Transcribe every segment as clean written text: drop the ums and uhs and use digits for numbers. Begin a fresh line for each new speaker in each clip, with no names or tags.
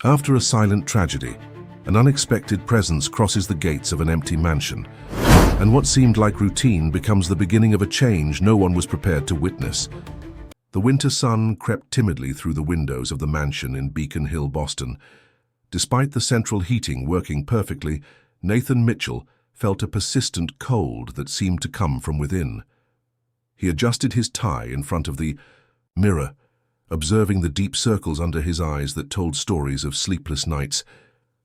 After a silent tragedy, an unexpected presence crosses the gates of an empty mansion, and what seemed like routine becomes the beginning of a change no one was prepared to witness. The winter sun crept timidly through the windows of the mansion in Beacon Hill, Boston. Despite the central heating working perfectly, Nathan Mitchell felt a persistent cold that seemed to come from within. He adjusted his tie in front of the mirror, observing the deep circles under his eyes that told stories of sleepless nights.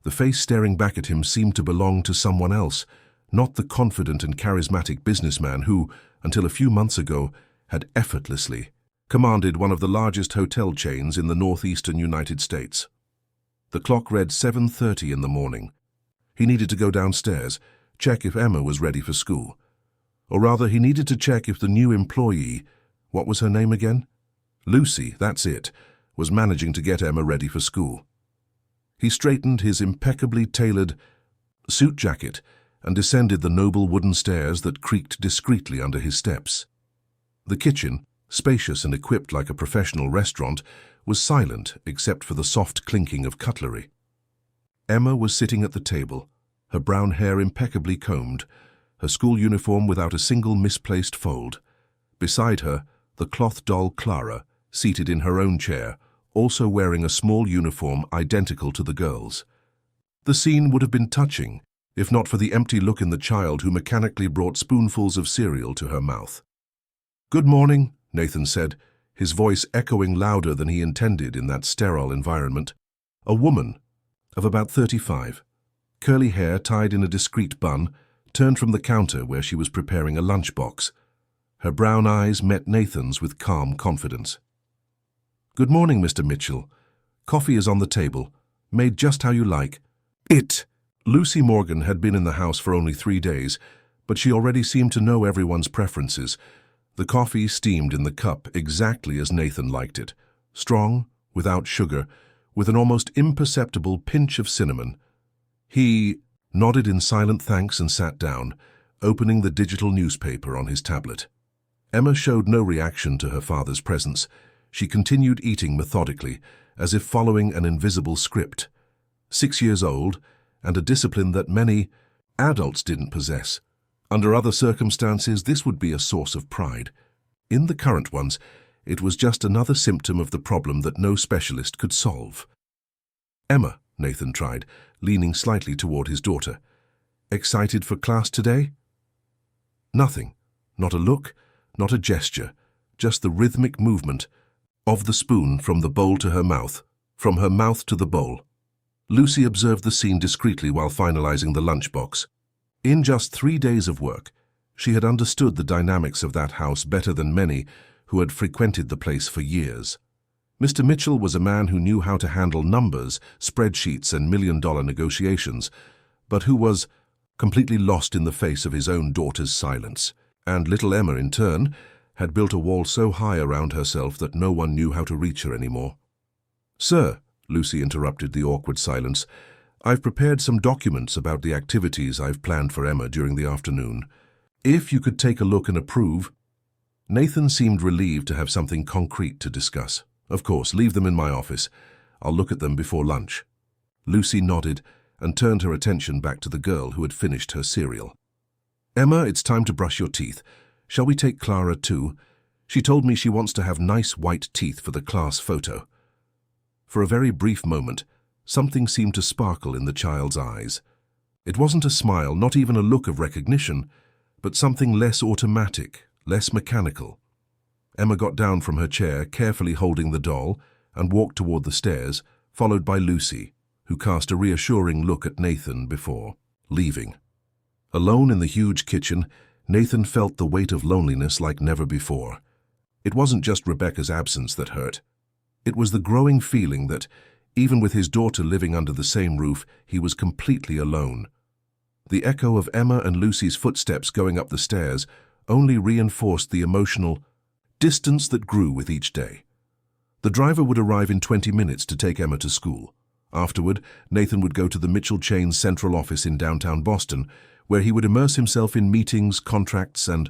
The face staring back at him seemed to belong to someone else, not the confident and charismatic businessman who, until a few months ago, had effortlessly commanded one of the largest hotel chains in the northeastern United States. The clock read 7:30 in the morning. He needed to go downstairs, check if Emma was ready for school. Or rather, he needed to check if the new employee, what was her name again? Lucy, that's it, was managing to get Emma ready for school. He straightened his impeccably tailored suit jacket and descended the noble wooden stairs that creaked discreetly under his steps. The kitchen, spacious and equipped like a professional restaurant, was silent except for the soft clinking of cutlery. Emma was sitting at the table, her brown hair impeccably combed, her school uniform without a single misplaced fold. Beside her, the cloth doll Clara, seated in her own chair, also wearing a small uniform identical to the girls'. The scene would have been touching, if not for the empty look in the child who mechanically brought spoonfuls of cereal to her mouth. "Good morning," Nathan said, his voice echoing louder than he intended in that sterile environment. A woman of about 35, curly hair tied in a discreet bun, turned from the counter where she was preparing a lunchbox. Her brown eyes met Nathan's with calm confidence. "Good morning, Mr. Mitchell. Coffee is on the table, made just how you like." Lucy Morgan had been in the house for only 3 days, but she already seemed to know everyone's preferences. The coffee steamed in the cup exactly as Nathan liked it, strong, without sugar, with an almost imperceptible pinch of cinnamon. He nodded in silent thanks and sat down, opening the digital newspaper on his tablet. Emma showed no reaction to her father's presence. She continued eating methodically, as if following an invisible script. 6 years old, and a discipline that many adults didn't possess. Under other circumstances, this would be a source of pride. In the current ones, it was just another symptom of the problem that no specialist could solve. "Emma," Nathan tried, leaning slightly toward his daughter. "Excited for class today?" Nothing. Not a look, not a gesture, just the rhythmic movement of the spoon from the bowl to her mouth, from her mouth to the bowl. Lucy observed the scene discreetly while finalizing the lunchbox. In just 3 days of work, she had understood the dynamics of that house better than many who had frequented the place for years. Mr. Mitchell was a man who knew how to handle numbers, spreadsheets, and million-dollar negotiations, but who was completely lost in the face of his own daughter's silence. And little Emma, in turn, had built a wall so high around herself that no one knew how to reach her anymore. "Sir," Lucy interrupted the awkward silence, "I've prepared some documents about the activities I've planned for Emma during the afternoon. If you could take a look and approve." Nathan seemed relieved to have something concrete to discuss. "Of course, leave them in my office. I'll look at them before lunch." Lucy nodded and turned her attention back to the girl who had finished her cereal. "Emma, it's time to brush your teeth. Shall we take Clara too? She told me she wants to have nice white teeth for the class photo." For a very brief moment, something seemed to sparkle in the child's eyes. It wasn't a smile, not even a look of recognition, but something less automatic, less mechanical. Emma got down from her chair, carefully holding the doll, and walked toward the stairs, followed by Lucy, who cast a reassuring look at Nathan before leaving. Alone in the huge kitchen, Nathan felt the weight of loneliness like never before. It wasn't just Rebecca's absence that hurt. It was the growing feeling that, even with his daughter living under the same roof, he was completely alone. The echo of Emma and Lucy's footsteps going up the stairs only reinforced the emotional distance that grew with each day. The driver would arrive in 20 minutes to take Emma to school. Afterward, Nathan would go to the Mitchell chain's central office in downtown Boston, where he would immerse himself in meetings, contracts, and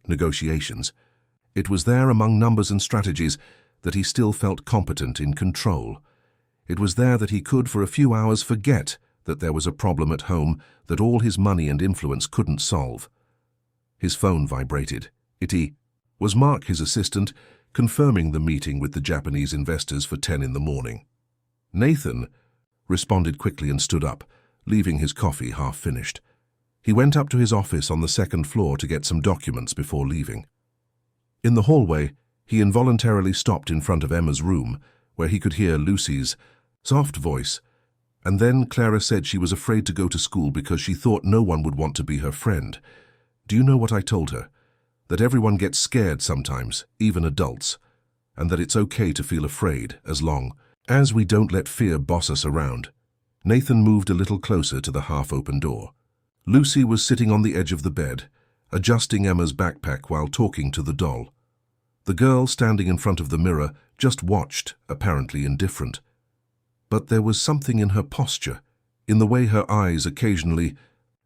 negotiations. It was there, among numbers and strategies, that he still felt competent, in control. It was there that he could, for a few hours, forget that there was a problem at home that all his money and influence couldn't solve. His phone vibrated. It was Mark, his assistant, confirming the meeting with the Japanese investors for 10 in the morning. Nathan responded quickly and stood up, leaving his coffee half finished. He went up to his office on the second floor to get some documents before leaving. In the hallway, he involuntarily stopped in front of Emma's room, where he could hear Lucy's soft voice, and then Clara said she was afraid to go to school because she thought no one would want to be her friend. Do you know what I told her? That everyone gets scared sometimes, even adults, and that it's okay to feel afraid as long as we don't let fear boss us around. Nathan moved a little closer to the half-open door. Lucy was sitting on the edge of the bed, adjusting Emma's backpack while talking to the doll. The girl standing in front of the mirror just watched, apparently indifferent. But there was something in her posture, in the way her eyes occasionally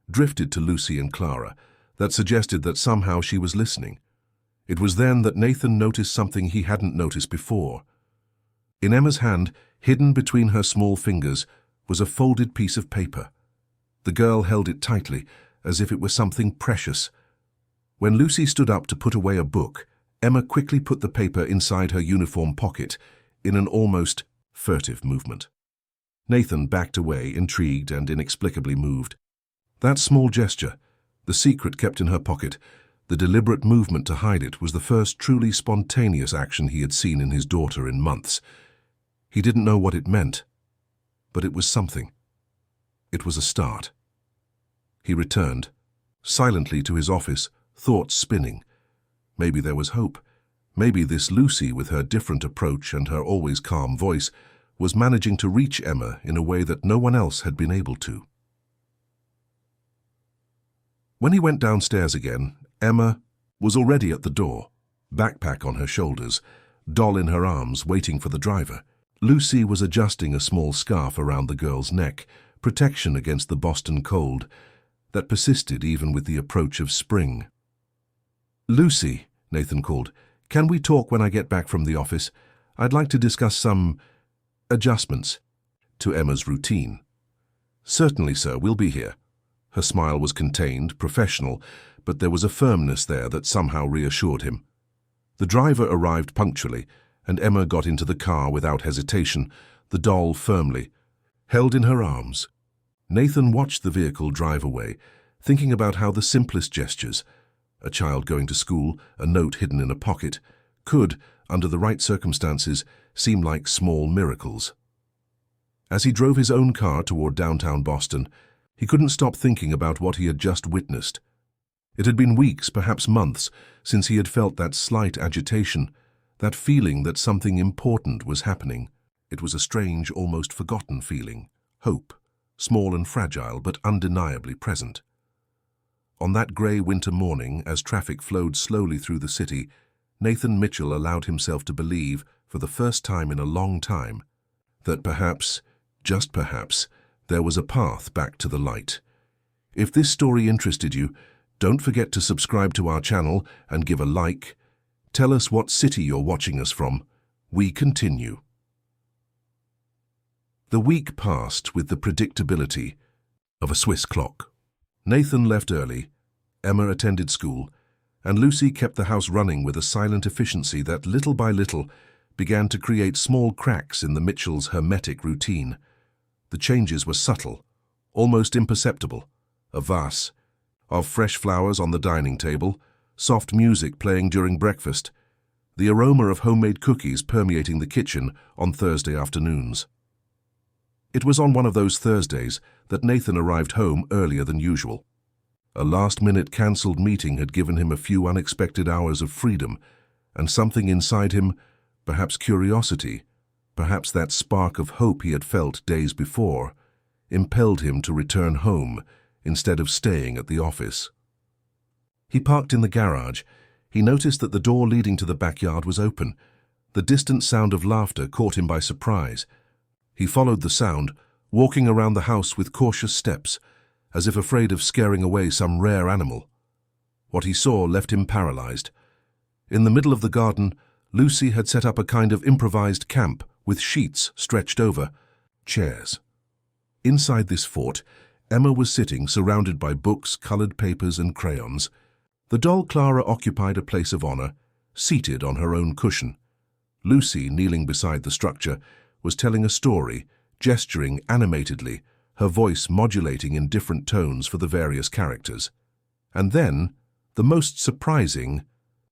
drifted to Lucy and Clara, that suggested that somehow she was listening. It was then that Nathan noticed something he hadn't noticed before. In Emma's hand, hidden between her small fingers, was a folded piece of paper. The girl held it tightly, as if it were something precious. When Lucy stood up to put away a book, Emma quickly put the paper inside her uniform pocket, in an almost furtive movement. Nathan backed away, intrigued and inexplicably moved. That small gesture, the secret kept in her pocket, the deliberate movement to hide it, was the first truly spontaneous action he had seen in his daughter in months. He didn't know what it meant, but it was something. It was a start. He returned, silently to his office, thoughts spinning. Maybe there was hope. Maybe this Lucy, with her different approach and her always calm voice, was managing to reach Emma in a way that no one else had been able to. When he went downstairs again, Emma was already at the door, backpack on her shoulders, doll in her arms, waiting for the driver. Lucy was adjusting a small scarf around the girl's neck, protection against the Boston cold that persisted even with the approach of spring. "Lucy," Nathan called, "can we talk when I get back from the office? I'd like to discuss some adjustments to Emma's routine." "Certainly, sir, we'll be here." Her smile was contained, professional, but there was a firmness there that somehow reassured him. The driver arrived punctually, and Emma got into the car without hesitation, the doll firmly held in her arms. Nathan watched the vehicle drive away, thinking about how the simplest gestures, a child going to school, a note hidden in a pocket, could, under the right circumstances, seem like small miracles. As he drove his own car toward downtown Boston, he couldn't stop thinking about what he had just witnessed. It had been weeks, perhaps months, since he had felt that slight agitation, that feeling that something important was happening. It was a strange, almost forgotten feeling. Hope, small and fragile, but undeniably present. On that grey winter morning, as traffic flowed slowly through the city, Nathan Mitchell allowed himself to believe, for the first time in a long time, that perhaps, just perhaps, there was a path back to the light. If this story interested you, don't forget to subscribe to our channel and give a like. Tell us what city you're watching us from. We continue. The week passed with the predictability of a Swiss clock. Nathan left early, Emma attended school, and Lucy kept the house running with a silent efficiency that, little by little, began to create small cracks in the Mitchells' hermetic routine. The changes were subtle, almost imperceptible. A vase of fresh flowers on the dining table, soft music playing during breakfast, the aroma of homemade cookies permeating the kitchen on Thursday afternoons. It was on one of those Thursdays that Nathan arrived home earlier than usual. A last-minute cancelled meeting had given him a few unexpected hours of freedom, and something inside him, perhaps curiosity, perhaps that spark of hope he had felt days before, impelled him to return home instead of staying at the office. He parked in the garage. He noticed that the door leading to the backyard was open. The distant sound of laughter caught him by surprise. He followed the sound, walking around the house with cautious steps, as if afraid of scaring away some rare animal. What he saw left him paralyzed. In the middle of the garden, Lucy had set up a kind of improvised camp with sheets stretched over, chairs. Inside this fort, Emma was sitting surrounded by books, colored papers, and crayons. The doll Clara occupied a place of honor, seated on her own cushion. Lucy, kneeling beside the structure, was telling a story, gesturing animatedly, her voice modulating in different tones for the various characters. And then, the most surprising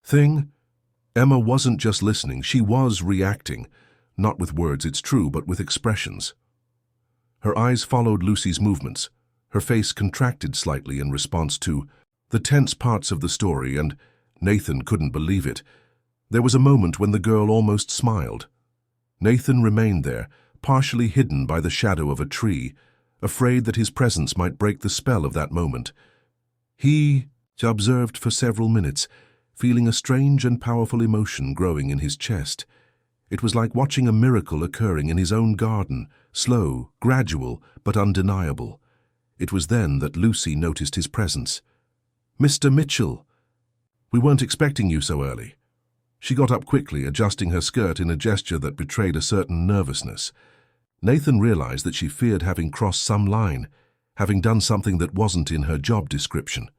thing, Emma wasn't just listening, she was reacting, not with words, it's true, but with expressions. Her eyes followed Lucy's movements. Her face contracted slightly in response to the tense parts of the story, and Nathan couldn't believe it. There was a moment when the girl almost smiled. Nathan remained there, partially hidden by the shadow of a tree, afraid that his presence might break the spell of that moment. He observed for several minutes, feeling a strange and powerful emotion growing in his chest. It was like watching a miracle occurring in his own garden, slow, gradual, but undeniable. It was then that Lucy noticed his presence. "Mr. Mitchell, we weren't expecting you so early." She got up quickly, adjusting her skirt in a gesture that betrayed a certain nervousness. Nathan realized that she feared having crossed some line, having done something that wasn't in her job description.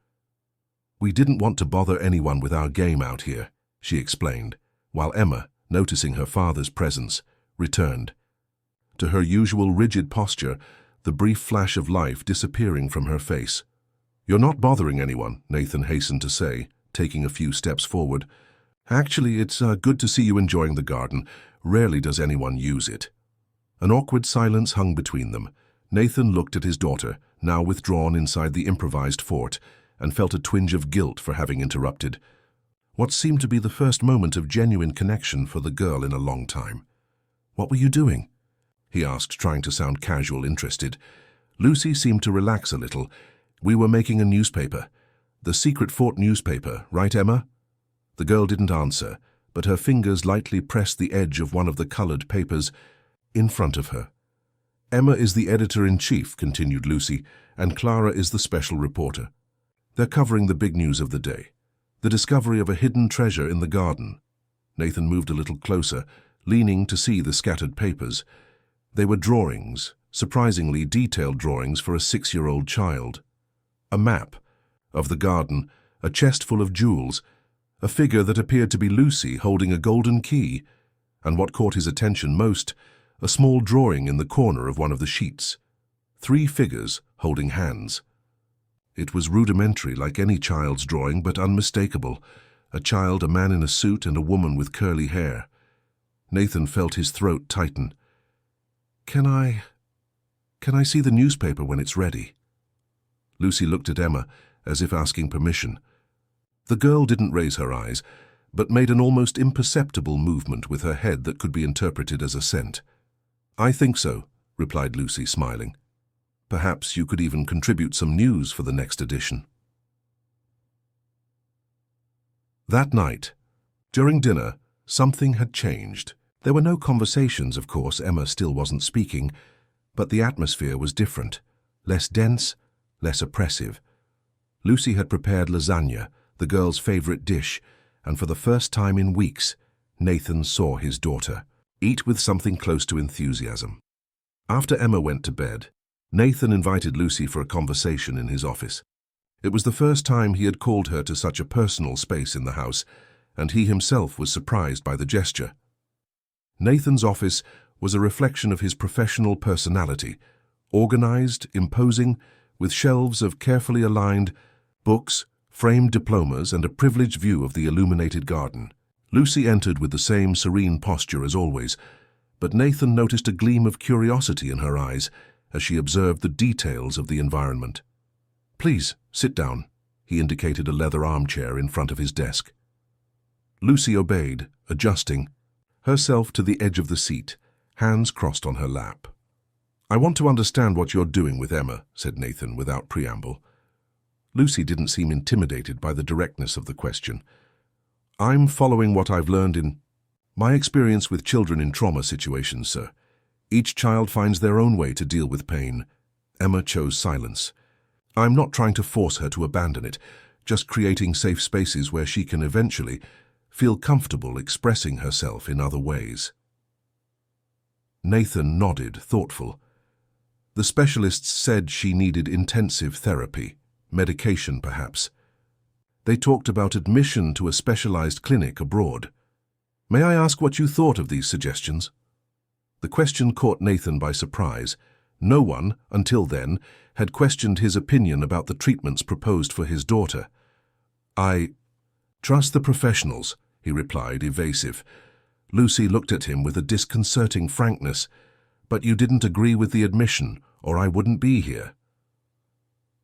"We didn't want to bother anyone with our game out here," she explained, while Emma, noticing her father's presence, returned to her usual rigid posture, the brief flash of life disappearing from her face. "You're not bothering anyone," Nathan hastened to say, taking a few steps forward. "Actually, it's good to see you enjoying the garden. Rarely does anyone use it." An awkward silence hung between them. Nathan looked at his daughter, now withdrawn inside the improvised fort, and felt a twinge of guilt for having interrupted what seemed to be the first moment of genuine connection for the girl in a long time. "What were you doing?" he asked, trying to sound casual, interested. Lucy seemed to relax a little. "We were making a newspaper. The secret fort newspaper, right, Emma?" The girl didn't answer, but her fingers lightly pressed the edge of one of the colored papers in front of her. "Emma is the editor-in-chief," continued Lucy, "and Clara is the special reporter. They're covering the big news of the day, the discovery of a hidden treasure in the garden." Nathan moved a little closer, leaning to see the scattered papers. They were drawings, surprisingly detailed drawings for a 6-year-old child. A map of the garden, a chest full of jewels, a figure that appeared to be Lucy holding a golden key, and what caught his attention most, a small drawing in the corner of one of the sheets. 3 figures holding hands. It was rudimentary, like any child's drawing, but unmistakable. A child, a man in a suit, and a woman with curly hair. Nathan felt his throat tighten. Can I see the newspaper when it's ready?" Lucy looked at Emma, as if asking permission. The girl didn't raise her eyes, but made an almost imperceptible movement with her head that could be interpreted as assent. "I think so," replied Lucy, smiling. "Perhaps you could even contribute some news for the next edition." That night, during dinner, something had changed. There were no conversations, of course. Emma still wasn't speaking, but the atmosphere was different, less dense, less oppressive. Lucy had prepared lasagna, the girl's favorite dish, and for the first time in weeks, Nathan saw his daughter eat with something close to enthusiasm. After Emma went to bed, Nathan invited Lucy for a conversation in his office. It was the first time he had called her to such a personal space in the house, and he himself was surprised by the gesture. Nathan's office was a reflection of his professional personality, organized, imposing, with shelves of carefully aligned books, framed diplomas, and a privileged view of the illuminated garden. Lucy entered with the same serene posture as always, but Nathan noticed a gleam of curiosity in her eyes as she observed the details of the environment. "Please, sit down," he indicated a leather armchair in front of his desk. Lucy obeyed, adjusting herself to the edge of the seat, hands crossed on her lap. "I want to understand what you're doing with Emma," said Nathan without preamble. Lucy didn't seem intimidated by the directness of the question. "I'm following what I've learned in my experience with children in trauma situations, sir. Each child finds their own way to deal with pain." Emma chose silence. "I'm not trying to force her to abandon it, just creating safe spaces where she can eventually feel comfortable expressing herself in other ways." Nathan nodded, thoughtful. The specialists said she needed intensive therapy, medication perhaps. They talked about admission to a specialized clinic abroad. May I ask what you thought of these suggestions? The question caught Nathan by surprise. No one, until then, had questioned his opinion about the treatments proposed for his daughter. I trust the professionals, he replied, evasive. Lucy looked at him with a disconcerting frankness. But you didn't agree with the admission, or I wouldn't be here.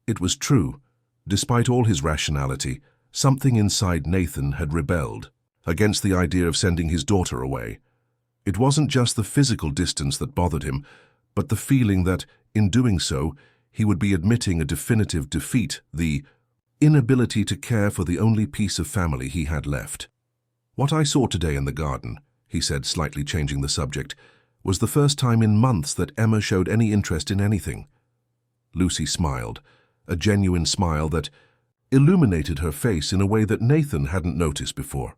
It was true. Despite all his rationality, something inside Nathan had rebelled against the idea of sending his daughter away. It wasn't just the physical distance that bothered him, but the feeling that, in doing so, he would be admitting a definitive defeat, the inability to care for the only piece of family he had left. What I saw today in the garden, he said, slightly changing the subject, was the first time in months that Emma showed any interest in anything. Lucy smiled, a genuine smile that illuminated her face in a way that Nathan hadn't noticed before.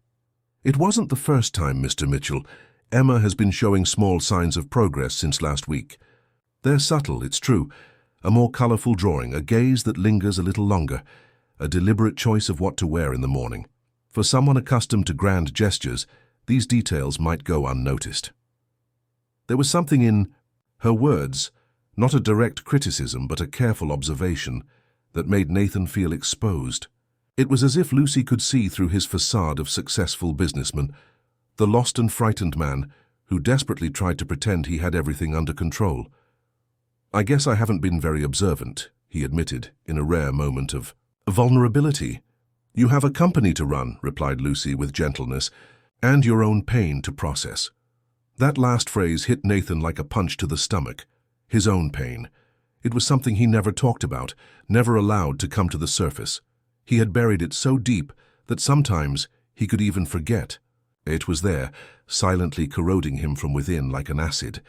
It wasn't the first time, Mr. Mitchell. Emma has been showing small signs of progress since last week. They're subtle, it's true. A more colorful drawing, a gaze that lingers a little longer, a deliberate choice of what to wear in the morning. For someone accustomed to grand gestures, these details might go unnoticed. There was something in her words, not a direct criticism but a careful observation, that made Nathan feel exposed. It was as if Lucy could see through his facade of successful businessman, the lost and frightened man who desperately tried to pretend he had everything under control. I guess I haven't been very observant, he admitted, in a rare moment of vulnerability. You have a company to run, replied Lucy with gentleness, and your own pain to process. That last phrase hit Nathan like a punch to the stomach. His own pain. It was something he never talked about, never allowed to come to the surface. He had buried it so deep that sometimes he could even forget. It was there, silently corroding him from within like an acid.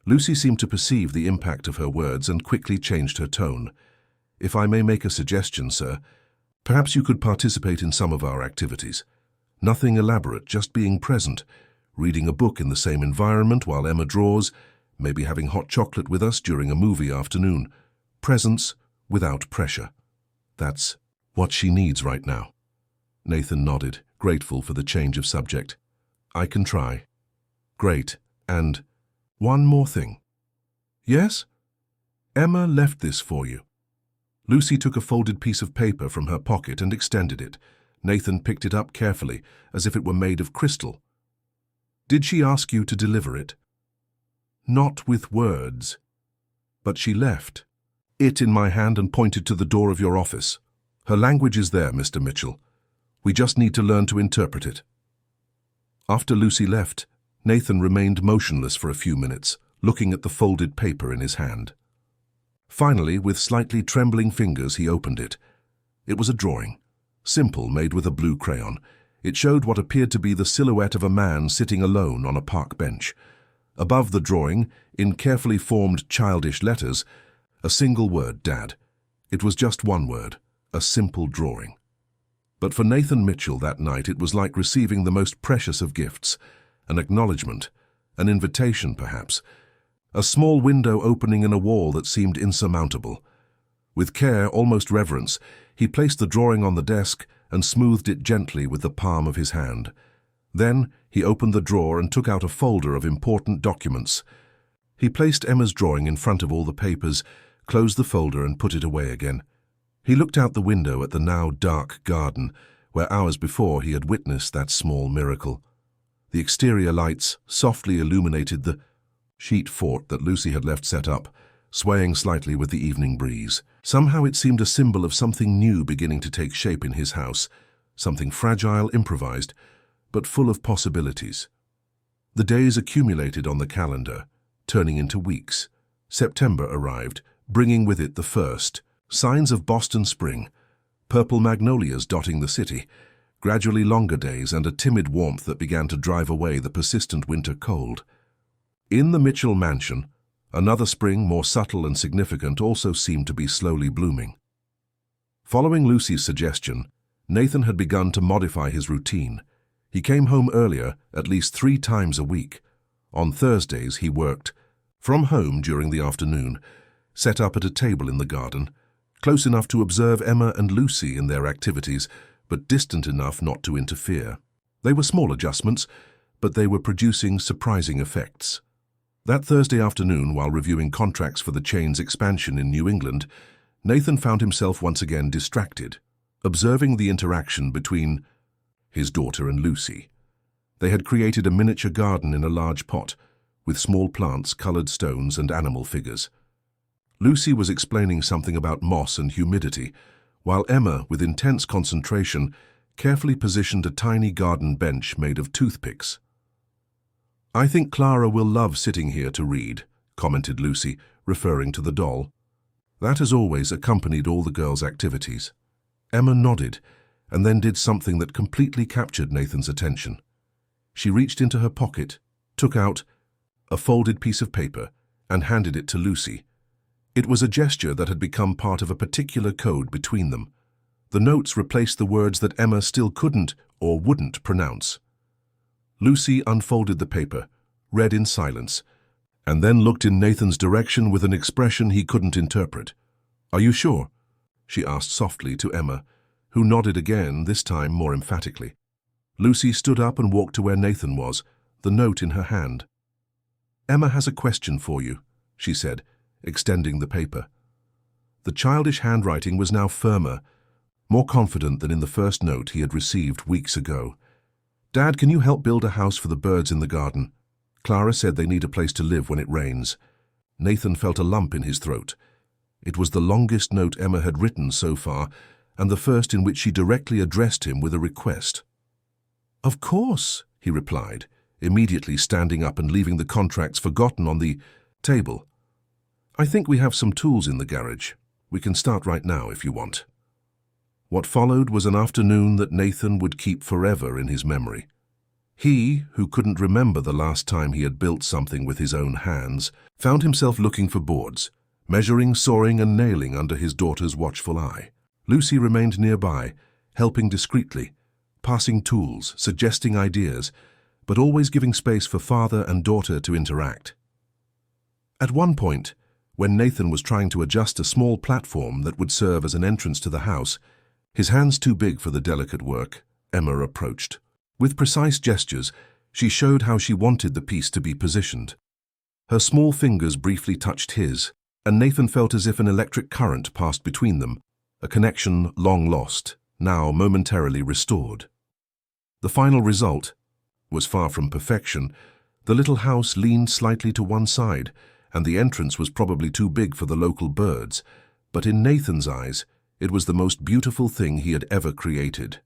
Lucy seemed to perceive the impact of her words and quickly changed her tone. If I may make a suggestion, sir, perhaps you could participate in some of our activities. Nothing elaborate, just being present, reading a book in the same environment while Emma draws, maybe having hot chocolate with us during a movie afternoon. Presence without pressure. That's what she needs right now. Nathan nodded, grateful for the change of subject. I can try. Great. And one more thing. Yes? Emma left this for you. Lucy took a folded piece of paper from her pocket and extended it. Nathan picked it up carefully, as if it were made of crystal. Did she ask you to deliver it? Not with words. But she left it in my hand and pointed to the door of your office. Her language is there, Mr. Mitchell. We just need to learn to interpret it. After Lucy left, Nathan remained motionless for a few minutes, looking at the folded paper in his hand. Finally, with slightly trembling fingers, he opened it. It was a drawing, simple, made with a blue crayon. It showed what appeared to be the silhouette of a man sitting alone on a park bench. Above the drawing, in carefully formed childish letters, a single word, Dad. It was just one word, a simple drawing. But for Nathan Mitchell that night it was like receiving the most precious of gifts, an acknowledgement, an invitation perhaps, a small window opening in a wall that seemed insurmountable. With care, almost reverence, he placed the drawing on the desk and smoothed it gently with the palm of his hand. Then he opened the drawer and took out a folder of important documents. He placed Emma's drawing in front of all the papers, closed the folder and put it away again. He looked out the window at the now dark garden, where hours before he had witnessed that small miracle. The exterior lights softly illuminated the sheet fort that Lucy had left set up, swaying slightly with the evening breeze. Somehow it seemed a symbol of something new beginning to take shape in his house, something fragile, improvised, but full of possibilities. The days accumulated on the calendar, turning into weeks. September arrived, bringing with it the first signs of Boston spring, purple magnolias dotting the city, gradually longer days and a timid warmth that began to drive away the persistent winter cold. In the Mitchell mansion, another spring, more subtle and significant, also seemed to be slowly blooming. Following Lucy's suggestion, Nathan had begun to modify his routine. He came home earlier, at least 3 times a week. On Thursdays, he worked from home during the afternoon, set up at a table in the garden, close enough to observe Emma and Lucy in their activities, but distant enough not to interfere. They were small adjustments, but they were producing surprising effects. That Thursday afternoon, while reviewing contracts for the chain's expansion in New England, Nathan found himself once again distracted, observing the interaction between his daughter and Lucy. They had created a miniature garden in a large pot, with small plants, colored stones, and animal figures. Lucy was explaining something about moss and humidity, while Emma, with intense concentration, carefully positioned a tiny garden bench made of toothpicks. "I think Clara will love sitting here to read," commented Lucy, referring to the doll. That has always accompanied all the girls' activities. Emma nodded, and then did something that completely captured Nathan's attention. She reached into her pocket, took out a folded piece of paper, and handed it to Lucy. It was a gesture that had become part of a particular code between them. The notes replaced the words that Emma still couldn't or wouldn't pronounce. Lucy unfolded the paper, read in silence, and then looked in Nathan's direction with an expression he couldn't interpret. "Are you sure?" she asked softly to Emma, who nodded again, this time more emphatically. Lucy stood up and walked to where Nathan was, the note in her hand. "Emma has a question for you," she said, extending the paper. The childish handwriting was now firmer, more confident than in the first note he had received weeks ago. "Dad, can you help build a house for the birds in the garden? Clara said they need a place to live when it rains." Nathan felt a lump in his throat. It was the longest note Emma had written so far, and the first in which she directly addressed him with a request. "Of course," he replied, immediately standing up and leaving the contracts forgotten on the table. "I think we have some tools in the garage. We can start right now if you want." What followed was an afternoon that Nathan would keep forever in his memory. He, who couldn't remember the last time he had built something with his own hands, found himself looking for boards, measuring, sawing, and nailing under his daughter's watchful eye. Lucy remained nearby, helping discreetly, passing tools, suggesting ideas, but always giving space for father and daughter to interact. At one point, when Nathan was trying to adjust a small platform that would serve as an entrance to the house, his hands too big for the delicate work, Emma approached. With precise gestures, she showed how she wanted the piece to be positioned. Her small fingers briefly touched his, and Nathan felt as if an electric current passed between them, a connection long lost, now momentarily restored. The final result was far from perfection. The little house leaned slightly to one side, and the entrance was probably too big for the local birds, but in Nathan's eyes, it was the most beautiful thing he had ever created.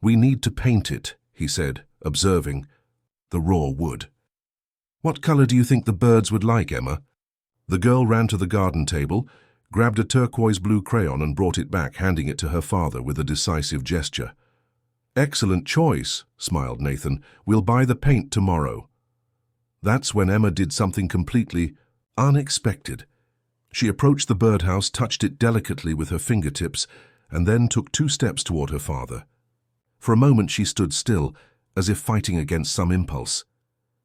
"We need to paint it," he said, observing the raw wood. "What color do you think the birds would like, Emma?" The girl ran to the garden table, grabbed a turquoise blue crayon and brought it back, handing it to her father with a decisive gesture. "Excellent choice," smiled Nathan. "We'll buy the paint tomorrow." That's when Emma did something completely unexpected. She approached the birdhouse, touched it delicately with her fingertips, and then took 2 steps toward her father. For a moment she stood still, as if fighting against some impulse.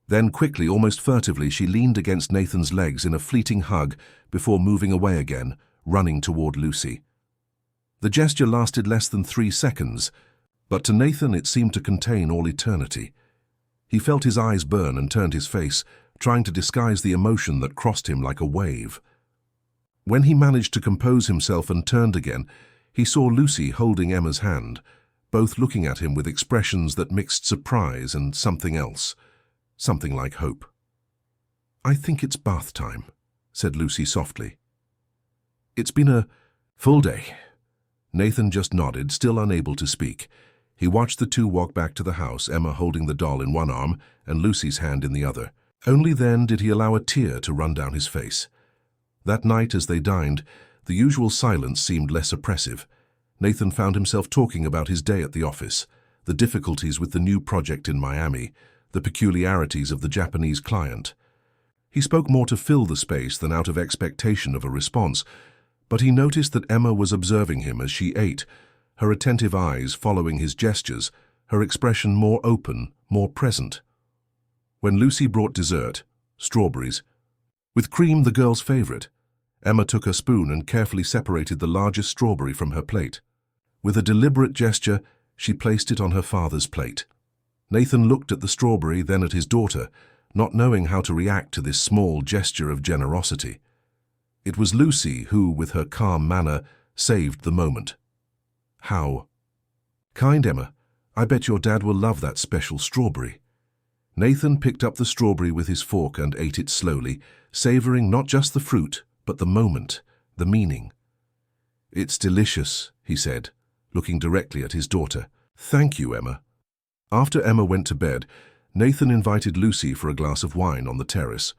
Then quickly, almost furtively, she leaned against Nathan's legs in a fleeting hug before moving away again, running toward Lucy. The gesture lasted less than 3 seconds, but to Nathan it seemed to contain all eternity. He felt his eyes burn and turned his face, trying to disguise the emotion that crossed him like a wave. When he managed to compose himself and turned again, he saw Lucy holding Emma's hand, both looking at him with expressions that mixed surprise and something else, something like hope. "I think it's bath time," said Lucy softly. "It's been a full day." Nathan just nodded, still unable to speak. He watched the two walk back to the house, Emma holding the doll in one arm and Lucy's hand in the other. Only then did he allow a tear to run down his face. That night, as they dined, the usual silence seemed less oppressive. Nathan found himself talking about his day at the office, the difficulties with the new project in Miami, the peculiarities of the Japanese client. He spoke more to fill the space than out of expectation of a response, but he noticed that Emma was observing him as she ate, her attentive eyes following his gestures, her expression more open, more present. When Lucy brought dessert, strawberries, with cream the girl's favorite, Emma took her spoon and carefully separated the largest strawberry from her plate. With a deliberate gesture, she placed it on her father's plate. Nathan looked at the strawberry, then at his daughter, not knowing how to react to this small gesture of generosity. It was Lucy who, with her calm manner, saved the moment. How? Kind Emma, I bet your dad will love that special strawberry. Nathan picked up the strawberry with his fork and ate it slowly, savoring not just the fruit, but the moment, the meaning. It's delicious, he said, looking directly at his daughter. Thank you, Emma. After Emma went to bed, Nathan invited Lucy for a glass of wine on the terrace.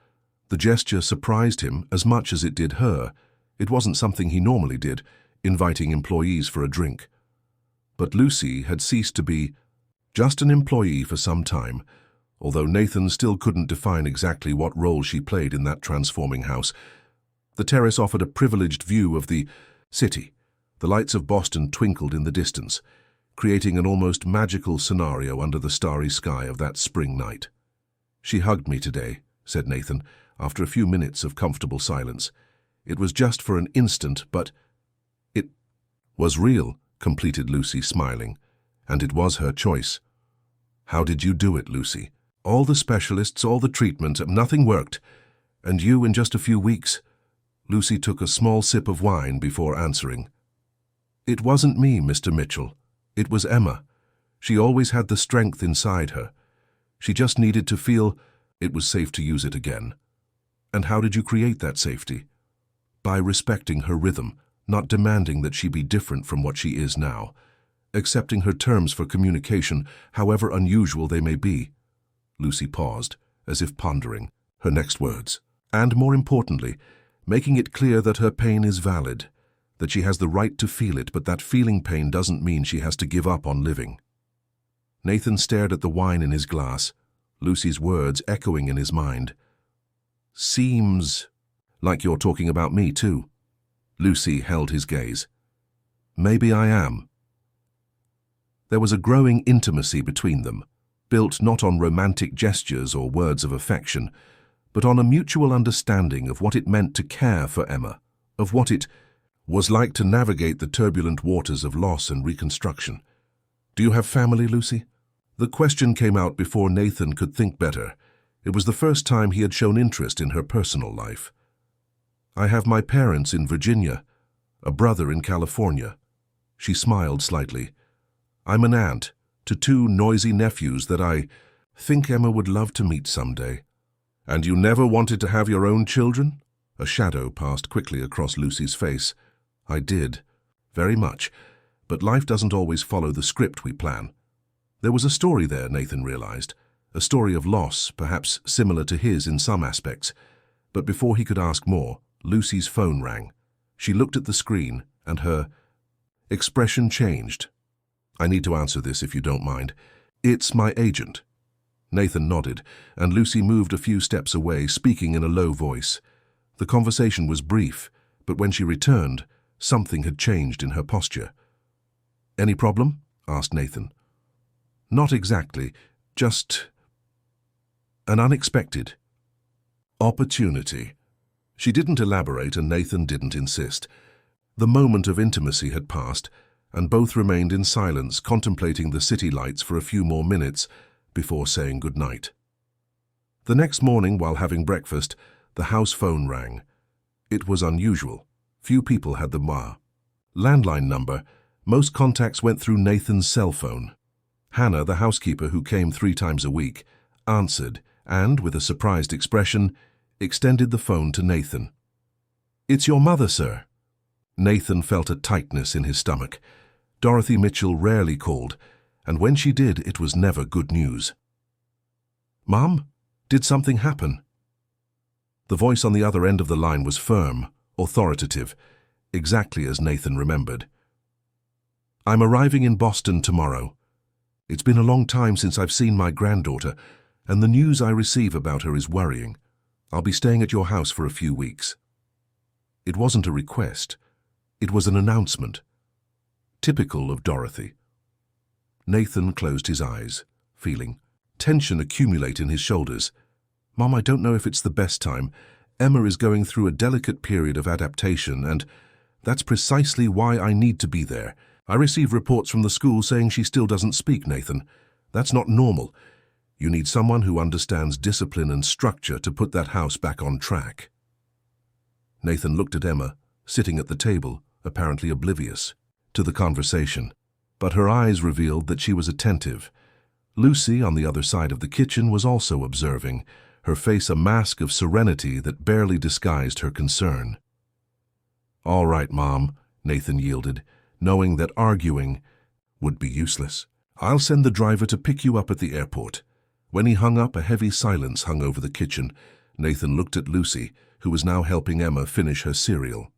The gesture surprised him as much as it did her. It wasn't something he normally did, inviting employees for a drink. But Lucy had ceased to be just an employee for some time, although Nathan still couldn't define exactly what role she played in that transforming house. The terrace offered a privileged view of the city. The lights of Boston twinkled in the distance, creating an almost magical scenario under the starry sky of that spring night. She hugged me today, said Nathan, after a few minutes of comfortable silence. It was just for an instant, but it was real, completed Lucy, smiling. And it was her choice. How did you do it, Lucy? All the specialists, all the treatment, nothing worked. And you in just a few weeks? Lucy took a small sip of wine before answering. It wasn't me, Mr. Mitchell. It was Emma. She always had the strength inside her. She just needed to feel it was safe to use it again. And how did you create that safety? By respecting her rhythm, not demanding that she be different from what she is now, accepting her terms for communication, however unusual they may be. Lucy paused, as if pondering her next words. And more importantly, making it clear that her pain is valid, that she has the right to feel it, but that feeling pain doesn't mean she has to give up on living. Nathan stared at the wine in his glass, Lucy's words echoing in his mind. Seems like you're talking about me too. Lucy held his gaze. Maybe I am. There was a growing intimacy between them, built not on romantic gestures or words of affection, but on a mutual understanding of what it meant to care for Emma, of what it was like to navigate the turbulent waters of loss and reconstruction. Do you have family, Lucy? The question came out before Nathan could think better. It was the first time he had shown interest in her personal life. I have my parents in Virginia, a brother in California. She smiled slightly. I'm an aunt to two noisy nephews that I think Emma would love to meet someday. And you never wanted to have your own children? A shadow passed quickly across Lucy's face. I did, very much, but life doesn't always follow the script we plan. There was a story there, Nathan realized, a story of loss, perhaps similar to his in some aspects. But before he could ask more, Lucy's phone rang. She looked at the screen, and her expression changed. I need to answer this if you don't mind. It's my agent. Nathan nodded, and Lucy moved a few steps away, speaking in a low voice. The conversation was brief, but when she returned, something had changed in her posture. Any problem? Asked Nathan. Not exactly, just an unexpected opportunity. She didn't elaborate, and Nathan didn't insist. The moment of intimacy had passed, and both remained in silence, contemplating the city lights for a few more minutes before saying goodnight. The next morning, while having breakfast, the house phone rang. It was unusual. Few people had the landline number. Most contacts went through Nathan's cell phone. Hannah, the housekeeper who came 3 times a week, answered and, with a surprised expression, extended the phone to Nathan. It's your mother, sir. Nathan felt a tightness in his stomach. Dorothy Mitchell rarely called, and when she did, it was never good news. Mom, did something happen? The voice on the other end of the line was firm, authoritative, exactly as Nathan remembered. I'm arriving in Boston tomorrow. It's been a long time since I've seen my granddaughter, and the news I receive about her is worrying. I'll be staying at your house for a few weeks. It wasn't a request. It was an announcement. Typical of Dorothy. Nathan closed his eyes, feeling tension accumulate in his shoulders. "Mom, I don't know if it's the best time. Emma is going through a delicate period of adaptation, and that's precisely why I need to be there. I receive reports from the school saying she still doesn't speak, Nathan. That's not normal. You need someone who understands discipline and structure to put that house back on track." Nathan looked at Emma, sitting at the table, apparently oblivious to the conversation, but her eyes revealed that she was attentive. Lucy, on the other side of the kitchen, was also observing, her face a mask of serenity that barely disguised her concern. "All right, Mom," Nathan yielded, knowing that arguing would be useless. "I'll send the driver to pick you up at the airport." When he hung up, a heavy silence hung over the kitchen. Nathan looked at Lucy, who was now helping Emma finish her cereal.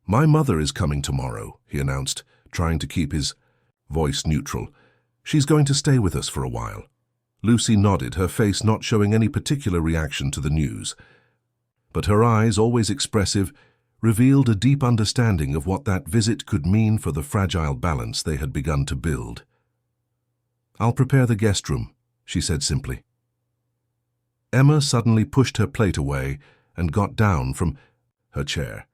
"My mother is coming tomorrow," he announced, trying to keep his voice neutral. "She's going to stay with us for a while." Lucy nodded, her face not showing any particular reaction to the news. But her eyes, always expressive, revealed a deep understanding of what that visit could mean for the fragile balance they had begun to build. "I'll prepare the guest room," she said simply. Emma suddenly pushed her plate away and got down from her chair.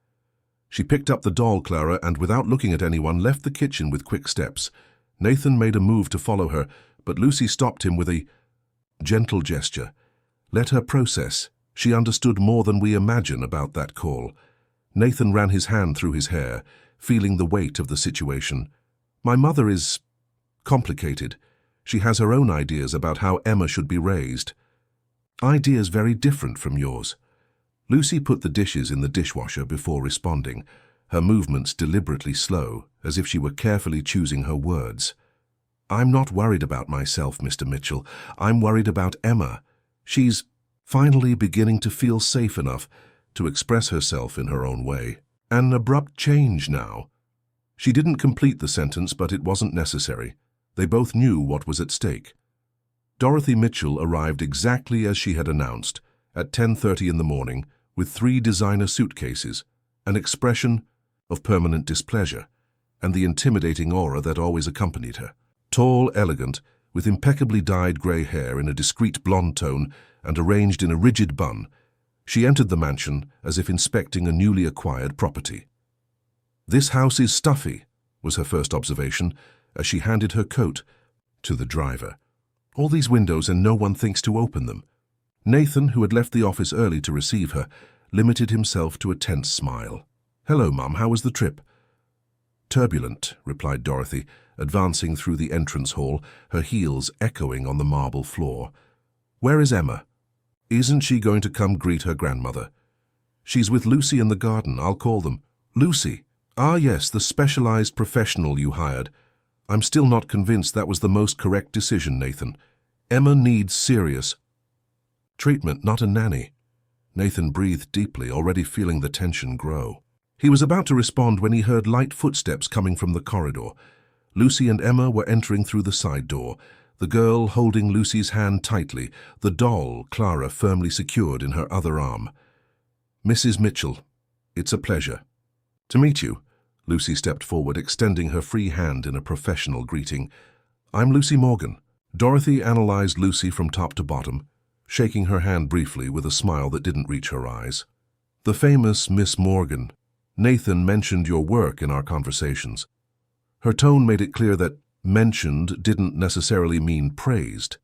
She picked up the doll, Clara, and without looking at anyone, left the kitchen with quick steps. Nathan made a move to follow her, but Lucy stopped him with a gentle gesture. Let her process. She understood more than we imagine about that call. Nathan ran his hand through his hair, feeling the weight of the situation. "My mother is complicated. She has her own ideas about how Emma should be raised. Ideas very different from yours." Lucy put the dishes in the dishwasher before responding, her movements deliberately slow, as if she were carefully choosing her words. "I'm not worried about myself, Mr. Mitchell. I'm worried about Emma. She's finally beginning to feel safe enough to express herself in her own way. An abrupt change now." She didn't complete the sentence, but it wasn't necessary. They both knew what was at stake. Dorothy Mitchell arrived exactly as she had announced, at 10:30 in the morning, with 3 designer suitcases, an expression of permanent displeasure, and the intimidating aura that always accompanied her. Tall, elegant, with impeccably dyed grey hair in a discreet blonde tone and arranged in a rigid bun, she entered the mansion as if inspecting a newly acquired property. "This house is stuffy," was her first observation, as she handed her coat to the driver. "All these windows and no one thinks to open them." Nathan, who had left the office early to receive her, limited himself to a tense smile. "Hello, Mum, how was the trip?" "Turbulent," replied Dorothy, advancing through the entrance hall, her heels echoing on the marble floor. "Where is Emma?" "Isn't she going to come greet her grandmother?" "She's with Lucy in the garden. I'll call them." "Lucy? Ah, yes, the specialized professional you hired. I'm still not convinced that was the most correct decision, Nathan. Emma needs serious treatment, not a nanny." Nathan breathed deeply, already feeling the tension grow. He was about to respond when he heard light footsteps coming from the corridor. Lucy and Emma were entering through the side door, the girl holding Lucy's hand tightly, the doll, Clara, firmly secured in her other arm. "Mrs. Mitchell, it's a pleasure." "To meet you." Lucy stepped forward, extending her free hand in a professional greeting. "I'm Lucy Morgan." Dorothy analyzed Lucy from top to bottom, shaking her hand briefly with a smile that didn't reach her eyes. "The famous Miss Morgan. Nathan mentioned your work in our conversations." Her tone made it clear that mentioned didn't necessarily mean praised.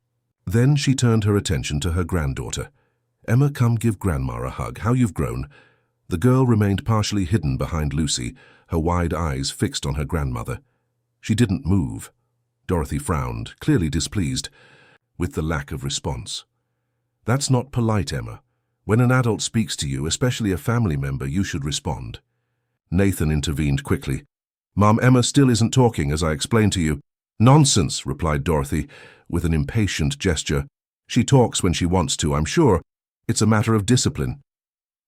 Then she turned her attention to her granddaughter. "Emma, come give Grandma a hug. How you've grown." The girl remained partially hidden behind Lucy, her wide eyes fixed on her grandmother. She didn't move. Dorothy frowned, clearly displeased with the lack of response. "That's not polite, Emma. When an adult speaks to you, especially a family member, you should respond." Nathan intervened quickly. "Mom, Emma still isn't talking, as I explained to you." "Nonsense," replied Dorothy, with an impatient gesture. "She talks when she wants to, I'm sure. It's a matter of discipline."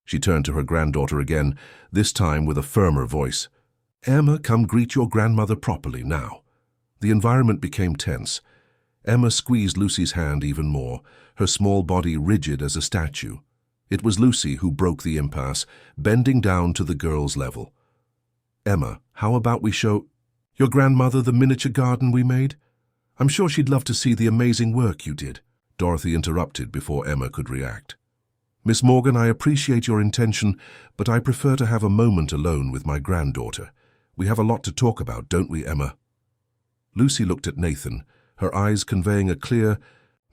She turned to her granddaughter again, this time with a firmer voice. "Emma, come greet your grandmother properly now." The environment became tense. Emma squeezed Lucy's hand even more, her small body rigid as a statue. It was Lucy who broke the impasse, bending down to the girl's level. "Emma, how about we show your grandmother the miniature garden we made?" I'm sure she'd love to see the amazing work you did. Dorothy interrupted before Emma could react. Miss Morgan, I appreciate your intention, but I prefer to have a moment alone with my granddaughter. We have a lot to talk about, don't we, Emma? Lucy looked at Nathan, her eyes conveying a clear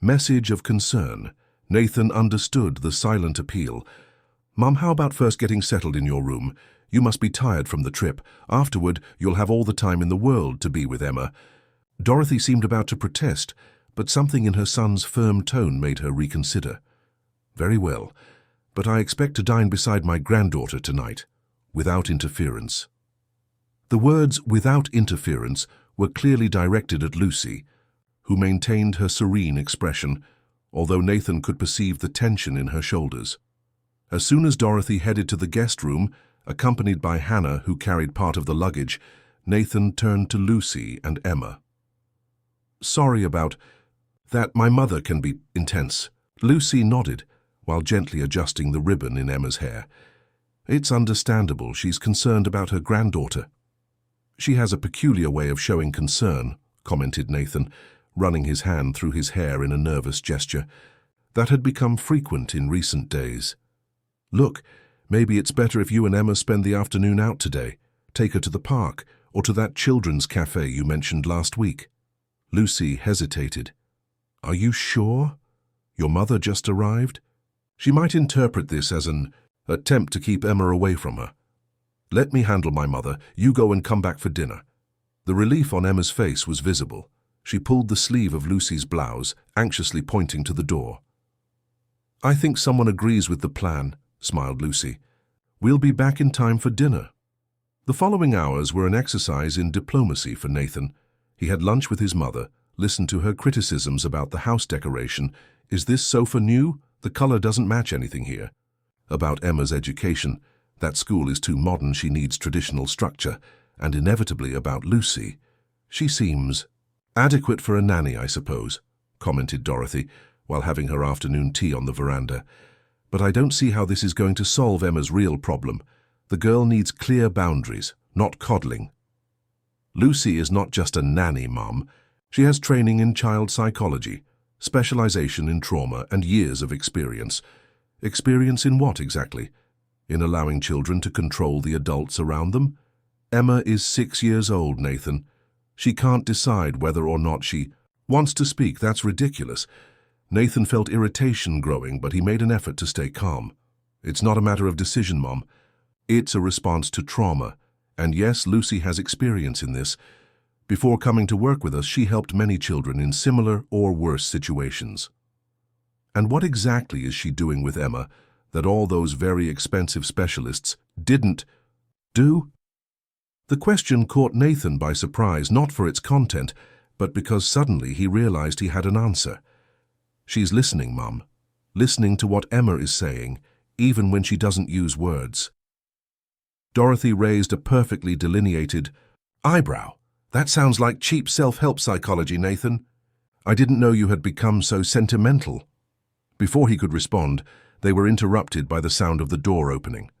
message of concern. Nathan understood the silent appeal. Mum, how about first getting settled in your room? You must be tired from the trip. Afterward, you'll have all the time in the world to be with Emma. Dorothy seemed about to protest, but something in her son's firm tone made her reconsider. Very well, but I expect to dine beside my granddaughter tonight, without interference. The words "without interference" were clearly directed at Lucy, who maintained her serene expression, although Nathan could perceive the tension in her shoulders. As soon as Dorothy headed to the guest room, accompanied by Hannah, who carried part of the luggage, Nathan turned to Lucy and Emma. Sorry about that. My mother can be intense. Lucy nodded, while gently adjusting the ribbon in Emma's hair. It's understandable. She's concerned about her granddaughter. She has a peculiar way of showing concern, commented Nathan, running his hand through his hair in a nervous gesture that had become frequent in recent days. Look, maybe it's better if you and Emma spend the afternoon out today. Take her to the park, or to that children's cafe you mentioned last week. Lucy hesitated. Are you sure? Your mother just arrived? She might interpret this as an attempt to keep Emma away from her. Let me handle my mother. You go and come back for dinner. The relief on Emma's face was visible. She pulled the sleeve of Lucy's blouse, anxiously pointing to the door. I think someone agrees with the plan, smiled Lucy. We'll be back in time for dinner. The following hours were an exercise in diplomacy for Nathan. He had lunch with his mother, listened to her criticisms about the house decoration. Is this sofa new? The color doesn't match anything here. About Emma's education. That school is too modern, she needs traditional structure. And inevitably about Lucy. She seems adequate for a nanny, I suppose, commented Dorothy, while having her afternoon tea on the veranda. But I don't see how this is going to solve Emma's real problem. The girl needs clear boundaries, not coddling. Lucy is not just a nanny, Mum. She has training in child psychology, specialization in trauma, and years of experience. Experience in what exactly? In allowing children to control the adults around them? Emma is 6 years old, Nathan. She can't decide whether or not she wants to speak. That's ridiculous. Nathan felt irritation growing, but he made an effort to stay calm. It's not a matter of decision, Mom. It's a response to trauma. And yes, Lucy has experience in this. Before coming to work with us, she helped many children in similar or worse situations. And what exactly is she doing with Emma that all those very expensive specialists didn't do? The question caught Nathan by surprise, not for its content, but because suddenly he realized he had an answer. She's listening, Mum. Listening to what Emma is saying, even when she doesn't use words. Dorothy raised a perfectly delineated eyebrow. That sounds like cheap self-help psychology, Nathan. I didn't know you had become so sentimental. Before he could respond, they were interrupted by the sound of the door opening.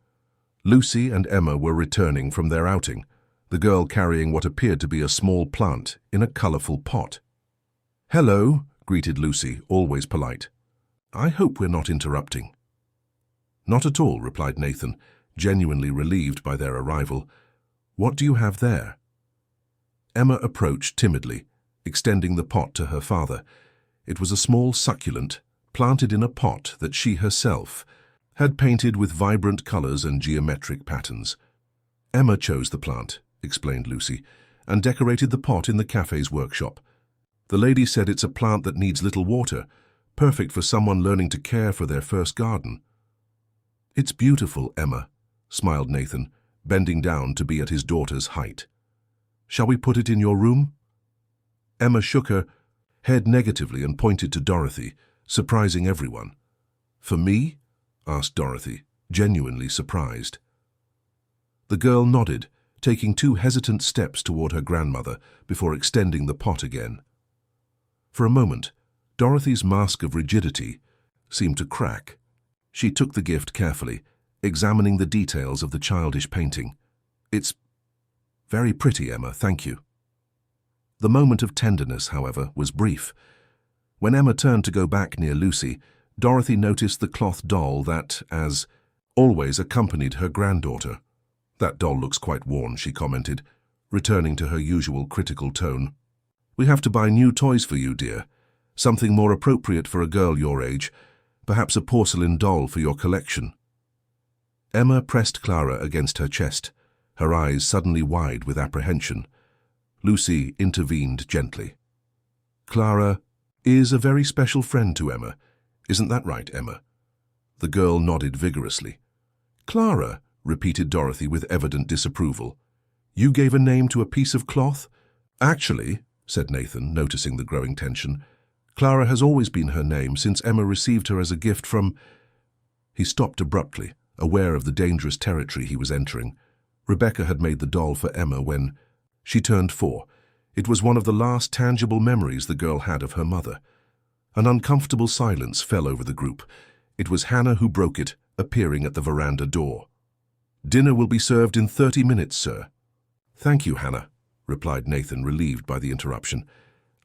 Lucy and Emma were returning from their outing, the girl carrying what appeared to be a small plant in a colorful pot. Hello, greeted Lucy, always polite. I hope we're not interrupting. Not at all, replied Nathan, genuinely relieved by their arrival. What do you have there? Emma approached timidly, extending the pot to her father. It was a small succulent, planted in a pot that she herself had painted with vibrant colors and geometric patterns. Emma chose the plant, explained Lucy, and decorated the pot in the cafe's workshop. The lady said it's a plant that needs little water, perfect for someone learning to care for their first garden. It's beautiful, Emma, smiled Nathan, bending down to be at his daughter's height. Shall we put it in your room? Emma shook her head negatively and pointed to Dorothy, surprising everyone. For me? Asked Dorothy, genuinely surprised. The girl nodded, taking 2 hesitant steps toward her grandmother before extending the pot again. For a moment, Dorothy's mask of rigidity seemed to crack. She took the gift carefully, examining the details of the childish painting. It's very pretty, Emma, thank you. The moment of tenderness, however, was brief. When Emma turned to go back near Lucy, Dorothy noticed the cloth doll that, as always, accompanied her granddaughter. "That doll looks quite worn," she commented, returning to her usual critical tone. "We have to buy new toys for you, dear. Something more appropriate for a girl your age, perhaps a porcelain doll for your collection." Emma pressed Clara against her chest, her eyes suddenly wide with apprehension. Lucy intervened gently. "Clara is a very special friend to Emma. Isn't that right, Emma?" The girl nodded vigorously. "Clara," repeated Dorothy with evident disapproval. "You gave a name to a piece of cloth?" "Actually," said Nathan, noticing the growing tension, "Clara has always been her name since Emma received her as a gift from—" He stopped abruptly, aware of the dangerous territory he was entering. Rebecca had made the doll for Emma when she turned 4. It was one of the last tangible memories the girl had of her mother. An uncomfortable silence fell over the group. It was Hannah who broke it, appearing at the veranda door. "Dinner will be served in 30 minutes, sir." "Thank you, Hannah," replied Nathan, relieved by the interruption.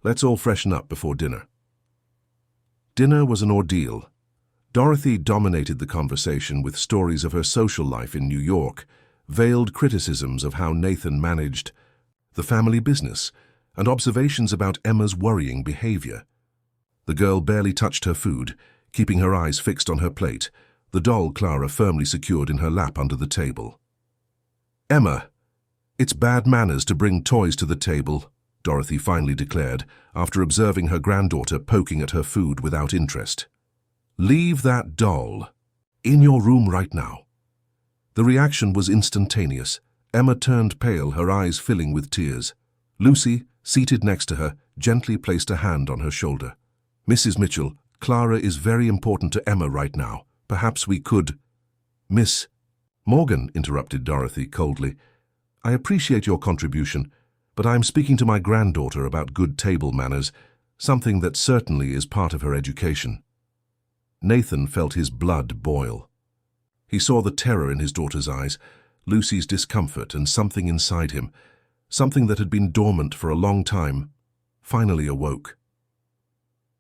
"Let's all freshen up before dinner." Dinner was an ordeal. Dorothy dominated the conversation with stories of her social life in New York, veiled criticisms of how Nathan managed the family business, and observations about Emma's worrying behavior. The girl barely touched her food, keeping her eyes fixed on her plate, the doll Clara firmly secured in her lap under the table. "Emma, it's bad manners to bring toys to the table," Dorothy finally declared, after observing her granddaughter poking at her food without interest. "Leave that doll in your room right now." The reaction was instantaneous. Emma turned pale, her eyes filling with tears. Lucy, seated next to her, gently placed a hand on her shoulder. "Mrs. Mitchell, Clara is very important to Emma right now. Perhaps we could—" "Miss Morgan," interrupted Dorothy coldly, "I appreciate your contribution, but I'm speaking to my granddaughter about good table manners, something that certainly is part of her education." Nathan felt his blood boil. He saw the terror in his daughter's eyes, Lucy's discomfort, and something inside him, something that had been dormant for a long time, finally awoke.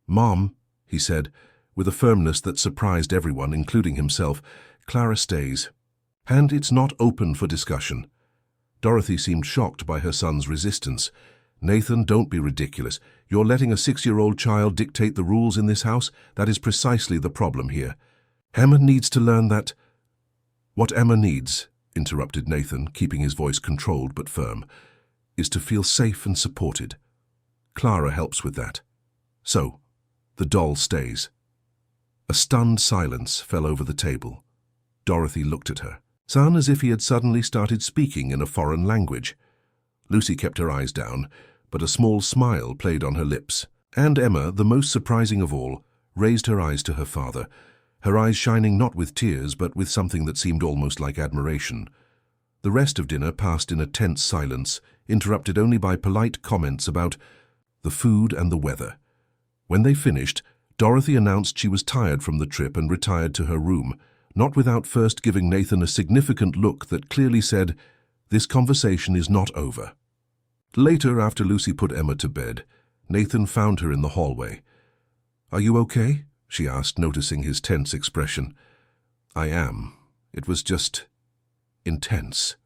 "Mom," he said, with a firmness that surprised everyone, including himself, "Clara stays. And it's not open for discussion." Dorothy seemed shocked by her son's resistance. "Nathan, don't be ridiculous. You're letting a 6-year-old child dictate the rules in this house? That is precisely the problem here. Emma needs to learn that—" "What Emma needs," interrupted Nathan, keeping his voice controlled but firm, "is to feel safe and supported. Clara helps with that. So, the doll stays." A stunned silence fell over the table. Dorothy looked at her, son, as if he had suddenly started speaking in a foreign language. Lucy kept her eyes down, but a small smile played on her lips. And Emma, the most surprising of all, raised her eyes to her father, her eyes shining not with tears but with something that seemed almost like admiration. The rest of dinner passed in a tense silence, interrupted only by polite comments about the food and the weather. When they finished, Dorothy announced she was tired from the trip and retired to her room, not without first giving Nathan a significant look that clearly said, "This conversation is not over." Later, after Lucy put Emma to bed, Nathan found her in the hallway. "Are you okay?" she asked, noticing his tense expression. "I am. It was just intense."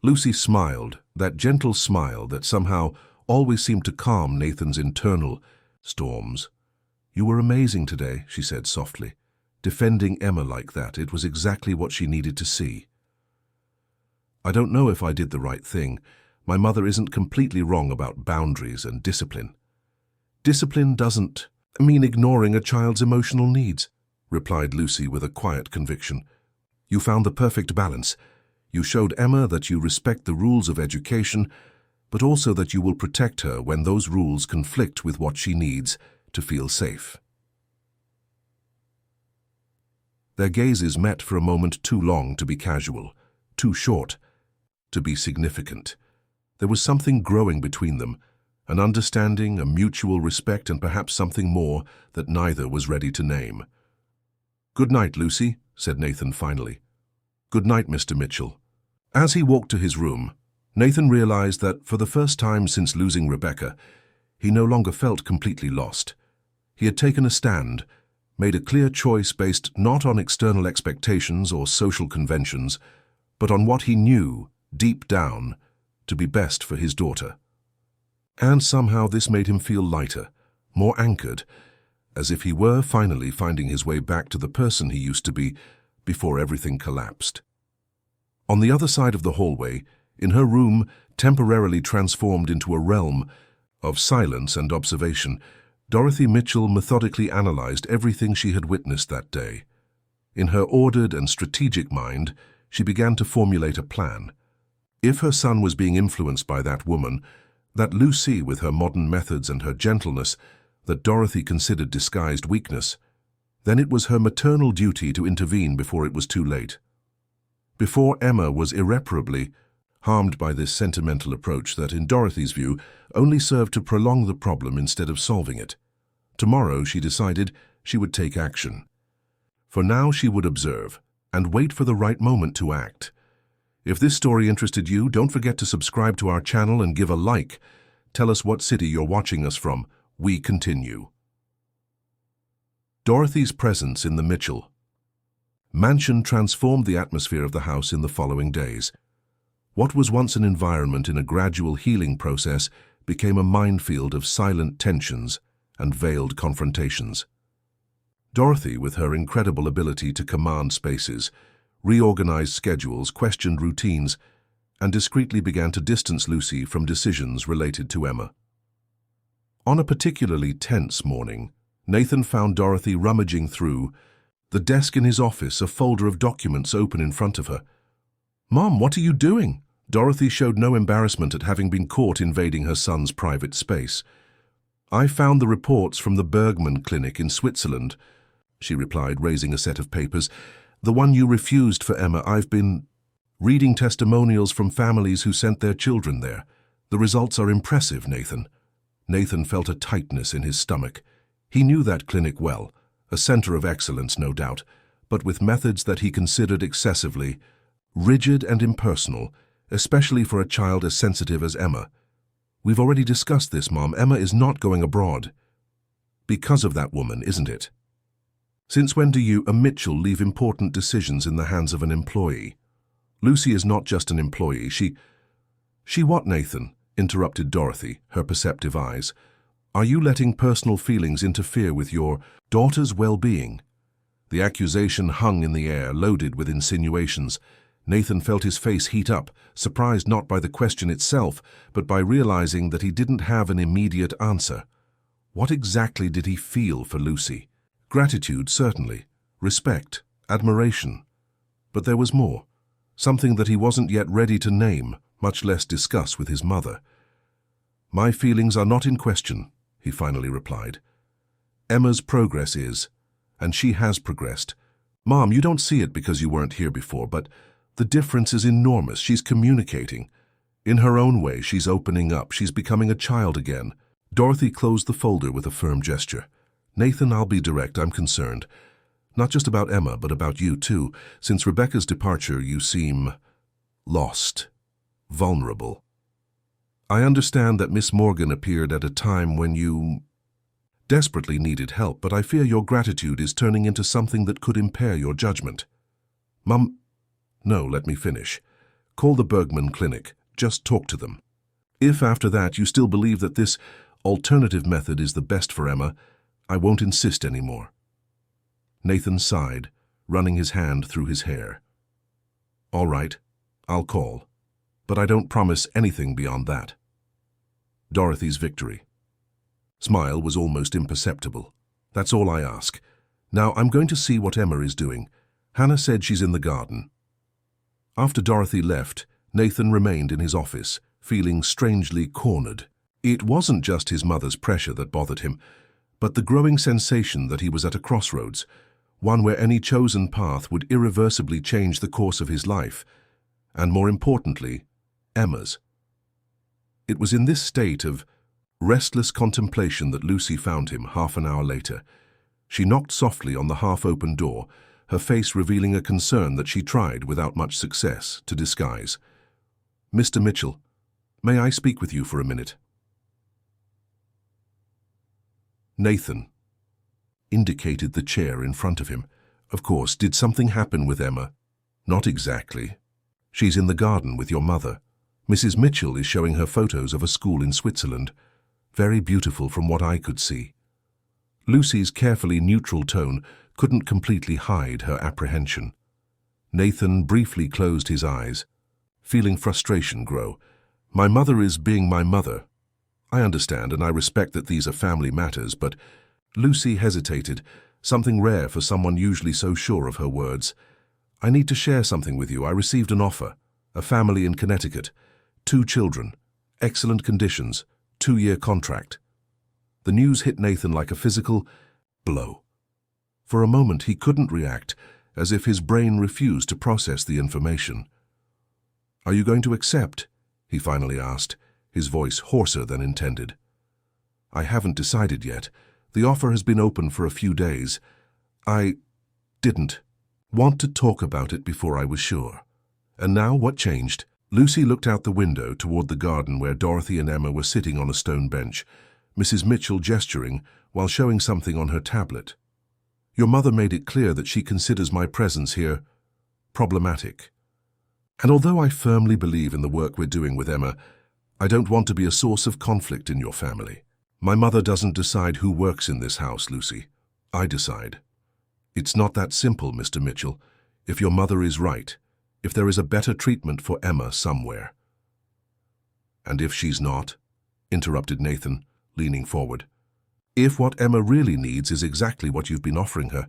Lucy smiled, that gentle smile that somehow always seemed to calm Nathan's internal storms. "You were amazing today," she said softly. "Defending Emma like that, it was exactly what she needed to see." "I don't know if I did the right thing. My mother isn't completely wrong about boundaries and discipline." "Discipline doesn't mean ignoring a child's emotional needs," replied Lucy with a quiet conviction. "You found the perfect balance. You showed Emma that you respect the rules of education, but also that you will protect her when those rules conflict with what she needs to feel safe." Their gazes met for a moment too long to be casual, too short to be significant. There was something growing between them, an understanding, a mutual respect, and perhaps something more that neither was ready to name. "Good night, Lucy," said Nathan finally. "Good night, Mr. Mitchell." As he walked to his room, Nathan realized that, for the first time since losing Rebecca, he no longer felt completely lost. He had taken a stand, made a clear choice based not on external expectations or social conventions, but on what he knew, deep down, to be best for his daughter. And somehow this made him feel lighter, more anchored, as if he were finally finding his way back to the person he used to be before everything collapsed. On the other side of the hallway, in her room temporarily transformed into a realm of silence and observation, Dorothy Mitchell methodically analyzed everything she had witnessed that day. In her ordered and strategic mind, she began to formulate a plan. If her son was being influenced by that woman, that Lucy with her modern methods and her gentleness that Dorothy considered disguised weakness, then it was her maternal duty to intervene before it was too late. Before Emma was irreparably harmed by this sentimental approach that, in Dorothy's view, only served to prolong the problem instead of solving it. Tomorrow, she decided, she would take action. For now, she would observe and wait for the right moment to act. If this story interested you, don't forget to subscribe to our channel and give a like. Tell us what city you're watching us from. We continue. Dorothy's presence in the Mitchell mansion transformed the atmosphere of the house in the following days. What was once an environment in a gradual healing process became a minefield of silent tensions and veiled confrontations. Dorothy, with her incredible ability to command spaces, reorganized schedules, questioned routines, and discreetly began to distance Lucy from decisions related to Emma. On a particularly tense morning, Nathan found Dorothy rummaging through the desk in his office, a folder of documents open in front of her. "Mom, what are you doing?" Dorothy showed no embarrassment at having been caught invading her son's private space. "I found the reports from the Bergman Clinic in Switzerland," she replied, raising a set of papers. "The one you refused for Emma. I've been reading testimonials from families who sent their children there. The results are impressive, Nathan." Nathan felt a tightness in his stomach. He knew that clinic well, a center of excellence, no doubt, but with methods that he considered excessively rigid and impersonal, especially for a child as sensitive as Emma. "We've already discussed this, Mom. Emma is not going abroad." "Because of that woman, isn't it?" "Since when do you, a Mitchell, leave important decisions in the hands of an employee?" "Lucy is not just an employee. She what, Nathan?" interrupted Dorothy, her perceptive eyes. "Are you letting personal feelings interfere with your daughter's well-being?" The accusation hung in the air, loaded with insinuations. Nathan felt his face heat up, surprised not by the question itself, but by realizing that he didn't have an immediate answer. What exactly did he feel for Lucy? Gratitude, certainly. Respect, admiration. But there was more. Something that he wasn't yet ready to name, much less discuss with his mother. "My feelings are not in question," he finally replied. "Emma's progress is, and she has progressed. Mom, you don't see it because you weren't here before, but the difference is enormous. She's communicating. In her own way, she's opening up. She's becoming a child again." Dorothy closed the folder with a firm gesture. "Nathan, I'll be direct. I'm concerned. Not just about Emma, but about you, too. Since Rebecca's departure, you seem lost, vulnerable. I understand that Miss Morgan appeared at a time when you desperately needed help, but I fear your gratitude is turning into something that could impair your judgment." "Mum, no, let me finish. Call the Bergman Clinic. Just talk to them. If after that you still believe that this alternative method is the best for Emma, I won't insist anymore." Nathan sighed, running his hand through his hair. "All right, I'll call, but I don't promise anything beyond that." Dorothy's victory. Smile was almost imperceptible. "That's all I ask. Now I'm going to see what Emma is doing. Hannah said she's in the garden." After Dorothy left, Nathan remained in his office, feeling strangely cornered. It wasn't just his mother's pressure that bothered him, but the growing sensation that he was at a crossroads, one where any chosen path would irreversibly change the course of his life, and more importantly, Emma's. It was in this state of restless contemplation that Lucy found him half an hour later. She knocked softly on the half-open door, her face revealing a concern that she tried, without much success, to disguise. Mr. Mitchell, may I speak with you for a minute? Nathan indicated the chair in front of him. Of course, did something happen with Emma? Not exactly. She's in the garden with your mother. Mrs. Mitchell is showing her photos of a school in Switzerland. Very beautiful from what I could see. Lucy's carefully neutral tone couldn't completely hide her apprehension. Nathan briefly closed his eyes, feeling frustration grow. My mother is being my mother. I understand and I respect that these are family matters, but Lucy hesitated, something rare for someone usually so sure of her words. I need to share something with you. I received an offer. A family in Connecticut. 2 children. Excellent conditions. 2-year contract. The news hit Nathan like a physical blow. For a moment he couldn't react, as if his brain refused to process the information. Are you going to accept? He finally asked, his voice hoarser than intended. I haven't decided yet. The offer has been open for a few days. I didn't want to talk about it before I was sure. And now what changed? Lucy looked out the window toward the garden where Dorothy and Emma were sitting on a stone bench, Mrs. Mitchell gesturing while showing something on her tablet. Your mother made it clear that she considers my presence here problematic. And although I firmly believe in the work we're doing with Emma, I don't want to be a source of conflict in your family. My mother doesn't decide who works in this house, Lucy. I decide. It's not that simple, Mr. Mitchell. If your mother is right, if there is a better treatment for Emma somewhere. And if she's not, interrupted Nathan, leaning forward. If what Emma really needs is exactly what you've been offering her,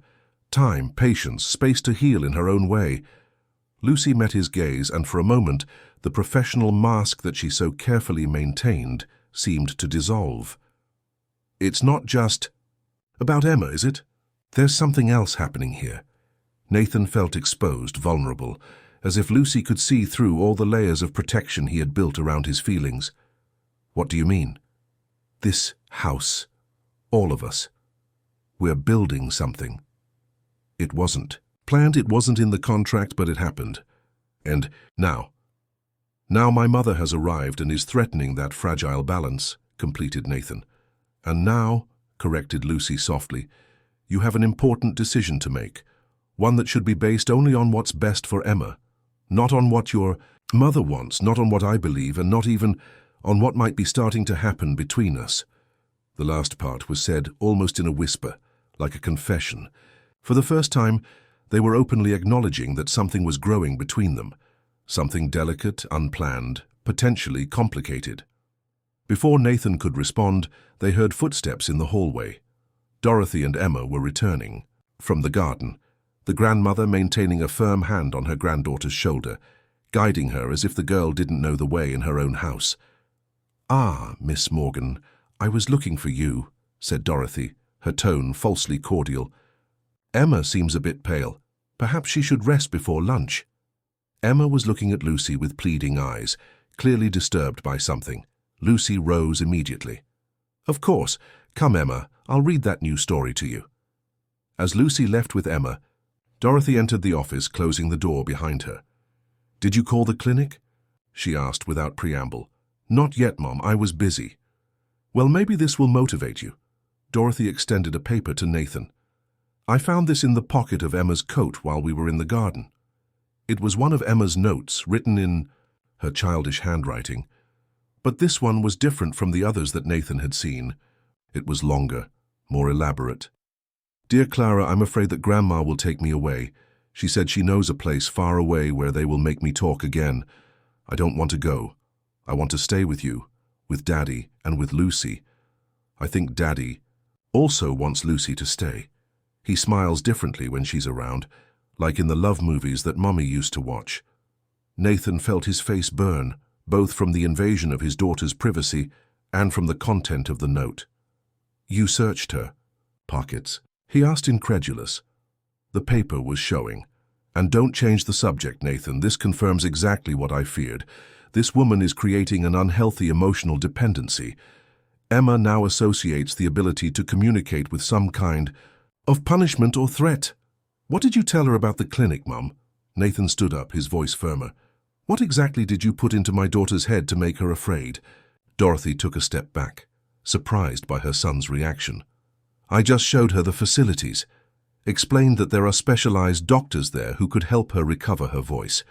time, patience, space to heal in her own way. Lucy met his gaze, and for a moment, the professional mask that she so carefully maintained seemed to dissolve. It's not just about Emma, is it? There's something else happening here. Nathan felt exposed, vulnerable, as if Lucy could see through all the layers of protection he had built around his feelings. What do you mean? This house, all of us, we're building something. It wasn't planned, it wasn't in the contract, but it happened. And now my mother has arrived and is threatening that fragile balance, completed Nathan. And now, corrected Lucy softly, you have an important decision to make, one that should be based only on what's best for Emma, not on what your mother wants, not on what I believe, and not even on what might be starting to happen between us. The last part was said almost in a whisper, like a confession. For the first time, they were openly acknowledging that something was growing between them, something delicate, unplanned, potentially complicated. Before Nathan could respond, they heard footsteps in the hallway. Dorothy and Emma were returning from the garden, the grandmother maintaining a firm hand on her granddaughter's shoulder, guiding her as if the girl didn't know the way in her own house. Ah, Miss Morgan, I was looking for you, said Dorothy, her tone falsely cordial. Emma seems a bit pale. Perhaps she should rest before lunch. Emma was looking at Lucy with pleading eyes, clearly disturbed by something. Lucy rose immediately. Of course. Come, Emma, I'll read that new story to you. As Lucy left with Emma, Dorothy entered the office, closing the door behind her. Did you call the clinic? She asked without preamble. Not yet, Mom. I was busy. Well, maybe this will motivate you. Dorothy extended a paper to Nathan. I found this in the pocket of Emma's coat while we were in the garden. It was one of Emma's notes, written in her childish handwriting. But this one was different from the others that Nathan had seen. It was longer, more elaborate. Dear Clara, I'm afraid that Grandma will take me away. She said she knows a place far away where they will make me talk again. I don't want to go. I want to stay with you, with Daddy, and with Lucy. I think Daddy also wants Lucy to stay. He smiles differently when she's around, like in the love movies that Mommy used to watch. Nathan felt his face burn, both from the invasion of his daughter's privacy and from the content of the note. You searched her pockets? He asked, incredulous. The paper was showing. And don't change the subject, Nathan. This confirms exactly what I feared. This woman is creating an unhealthy emotional dependency. Emma now associates the ability to communicate with some kind of punishment or threat. What did you tell her about the clinic, Mum? Nathan stood up, his voice firmer. What exactly did you put into my daughter's head to make her afraid? Dorothy took a step back, surprised by her son's reaction. I just showed her the facilities, explained that there are specialized doctors there who could help her recover her voice.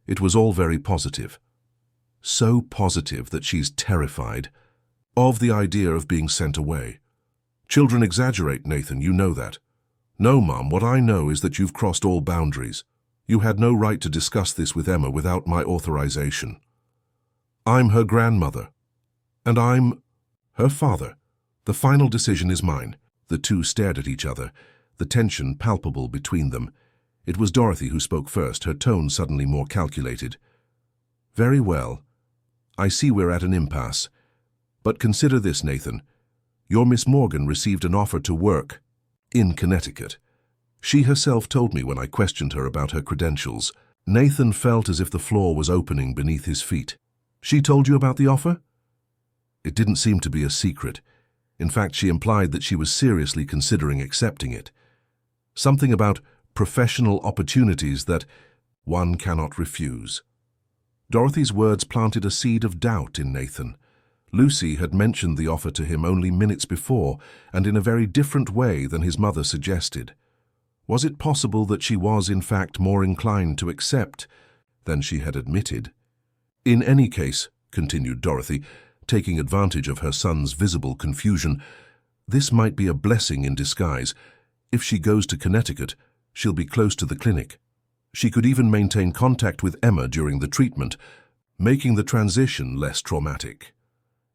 It was all very positive. So positive that she's terrified of the idea of being sent away. Children exaggerate, Nathan, you know that. No, Mom, what I know is that you've crossed all boundaries. You had no right to discuss this with Emma without my authorization. I'm her grandmother, and I'm her father. The final decision is mine. The two stared at each other, the tension palpable between them. It was Dorothy who spoke first, her tone suddenly more calculated. Very well. I see we're at an impasse. But consider this, Nathan. Your Miss Morgan received an offer to work in Connecticut. She herself told me when I questioned her about her credentials. Nathan felt as if the floor was opening beneath his feet. She told you about the offer? It didn't seem to be a secret. In fact, she implied that she was seriously considering accepting it. Something about professional opportunities that one cannot refuse. Dorothy's words planted a seed of doubt in Nathan. Lucy had mentioned the offer to him only minutes before, and in a very different way than his mother suggested. Was it possible that she was, in fact, more inclined to accept than she had admitted? In any case, continued Dorothy, taking advantage of her son's visible confusion, this might be a blessing in disguise. If she goes to Connecticut, she'll be close to the clinic. She could even maintain contact with Emma during the treatment, making the transition less traumatic.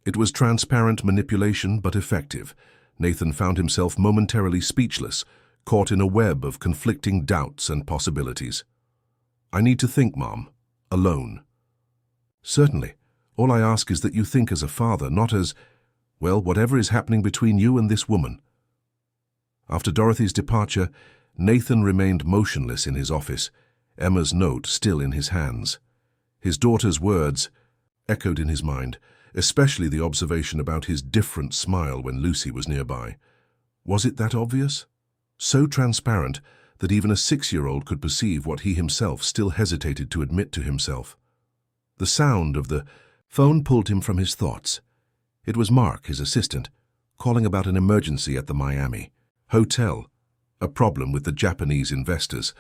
It was transparent manipulation, but effective. Nathan found himself momentarily speechless, caught in a web of conflicting doubts and possibilities. I need to think, Mom. Alone. Certainly. All I ask is that you think as a father, not as, well, whatever is happening between you and this woman. After Dorothy's departure, Nathan remained motionless in his office, Emma's note still in his hands. His daughter's words echoed in his mind, especially the observation about his different smile when Lucy was nearby. Was it that obvious? So transparent that even a 6-year-old could perceive what he himself still hesitated to admit to himself. The sound of the phone pulled him from his thoughts. It was Mark, his assistant, calling about an emergency at the Miami hotel, a problem with the Japanese investors,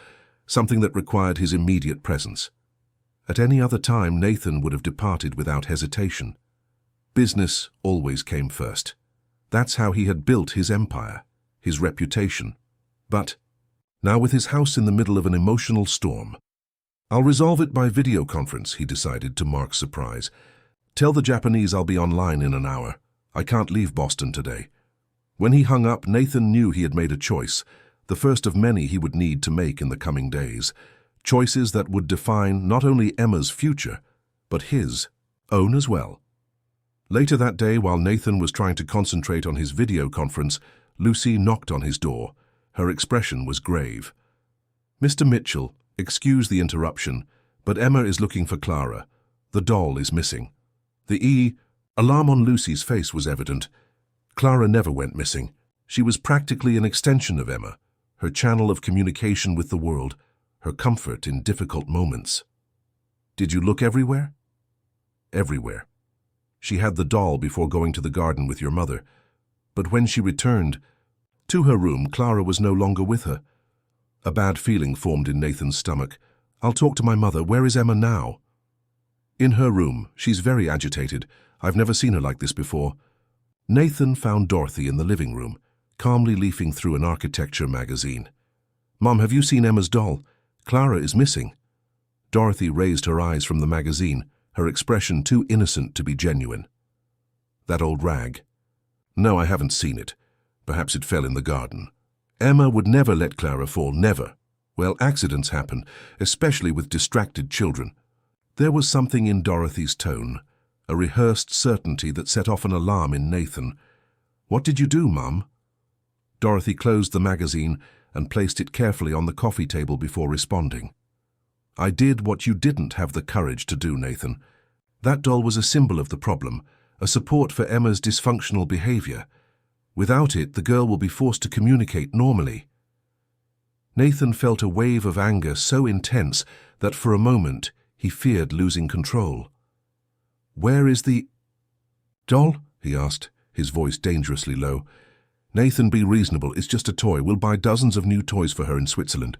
something that required his immediate presence. At any other time, Nathan would have departed without hesitation. Business always came first. That's how he had built his empire, his reputation. But now, with his house in the middle of an emotional storm, I'll resolve it by video conference, he decided, to Mark's surprise. Tell the Japanese I'll be online in an hour. I can't leave Boston today. When he hung up, Nathan knew he had made a choice, the first of many he would need to make in the coming days. Choices that would define not only Emma's future, but his own as well. Later that day, while Nathan was trying to concentrate on his video conference, Lucy knocked on his door. Her expression was grave. Mr. Mitchell, excuse the interruption, but Emma is looking for Clara. The doll is missing. The alarm on Lucy's face was evident. Clara never went missing. She was practically an extension of Emma, her channel of communication with the world, her comfort in difficult moments. Did you look everywhere? Everywhere. She had the doll before going to the garden with your mother, but when she returned to her room, Clara was no longer with her. A bad feeling formed in Nathan's stomach. I'll talk to my mother. Where is Emma now? In her room. She's very agitated. I've never seen her like this before. Nathan found Dorothy in the living room, calmly leafing through an architecture magazine. Mom, have you seen Emma's doll? Clara is missing. Dorothy raised her eyes from the magazine, her expression too innocent to be genuine. That old rag? No, I haven't seen it. Perhaps it fell in the garden. Emma would never let Clara fall, never. Well, accidents happen, especially with distracted children. There was something in Dorothy's tone, a rehearsed certainty that set off an alarm in Nathan. What did you do, Mum? Dorothy closed the magazine and placed it carefully on the coffee table before responding. I did what you didn't have the courage to do, Nathan. That doll was a symbol of the problem, a support for Emma's dysfunctional behavior. Without it, the girl will be forced to communicate normally. Nathan felt a wave of anger so intense that for a moment He feared losing control. "Where is the doll?" he asked, his voice dangerously low. "Nathan, be reasonable. It's just a toy. We'll buy dozens of new toys for her in Switzerland."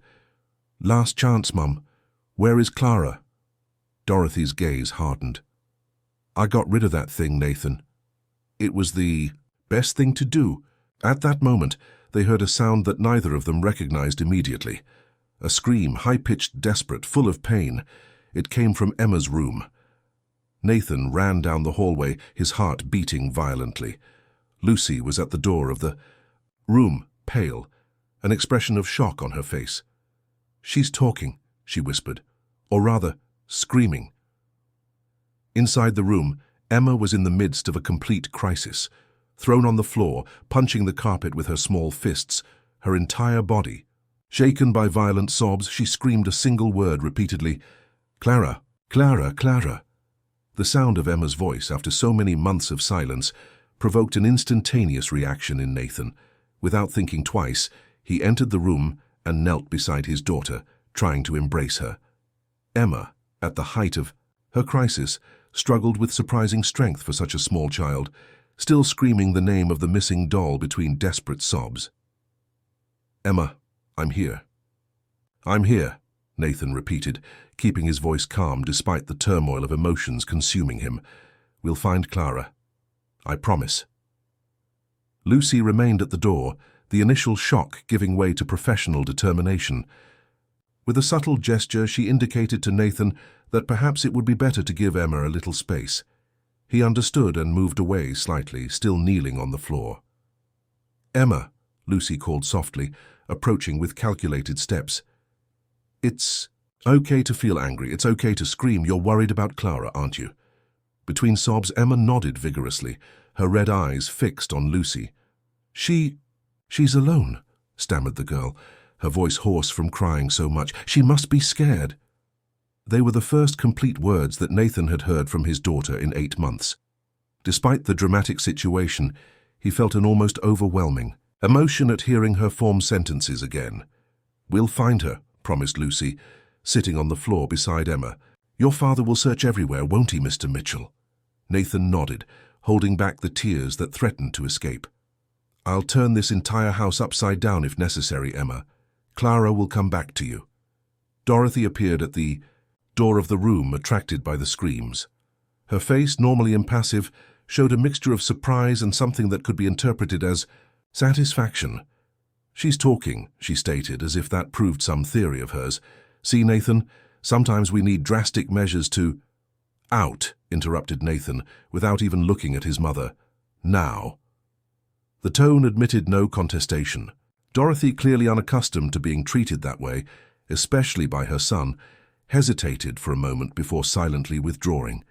"Last chance, Mum. Where is Clara?" Dorothy's gaze hardened. "I got rid of that thing, Nathan. It was the best thing to do." At that moment, they heard a sound that neither of them recognized immediately. A scream, high-pitched, desperate, full of pain. It came from Emma's room. Nathan ran down the hallway, his heart beating violently. Lucy was at the door of the room, pale, an expression of shock on her face. "She's talking," she whispered, or rather, screaming. Inside the room, Emma was in the midst of a complete crisis. Thrown on the floor, punching the carpet with her small fists, her entire body. Shaken by violent sobs, she screamed a single word repeatedly, "Clara, Clara, Clara." The sound of Emma's voice, after so many months of silence, provoked an instantaneous reaction in Nathan. Without thinking twice, he entered the room and knelt beside his daughter, trying to embrace her. Emma, at the height of her crisis, struggled with surprising strength for such a small child, still screaming the name of the missing doll between desperate sobs. "Emma, I'm here." "I'm here," Nathan repeated, keeping his voice calm despite the turmoil of emotions consuming him. "We'll find Clara. I promise." Lucy remained at the door, the initial shock giving way to professional determination. With a subtle gesture, she indicated to Nathan that perhaps it would be better to give Emma a little space. He understood and moved away slightly, still kneeling on the floor. "Emma," Lucy called softly, approaching with calculated steps. "It's okay to feel angry. It's okay to scream. You're worried about Clara, aren't you?" Between sobs, Emma nodded vigorously, her red eyes fixed on Lucy. She's alone," stammered the girl, her voice hoarse from crying so much. "She must be scared." They were the first complete words that Nathan had heard from his daughter in 8 months. Despite the dramatic situation, he felt an almost overwhelming emotion at hearing her form sentences again. "We'll find her," promised Lucy, sitting on the floor beside Emma. "Your father will search everywhere, won't he, Mr. Mitchell?" Nathan nodded, holding back the tears that threatened to escape. "I'll turn this entire house upside down if necessary, Emma. Clara will come back to you." Dorothy appeared at the door of the room, attracted by the screams. Her face, normally impassive, showed a mixture of surprise and something that could be interpreted as satisfaction. "She's talking," she stated, as if that proved some theory of hers. "See, Nathan, sometimes we need drastic measures to—" "Out," interrupted Nathan, without even looking at his mother. "Now." The tone admitted no contestation. Dorothy, clearly unaccustomed to being treated that way, especially by her son, hesitated for a moment before silently withdrawing.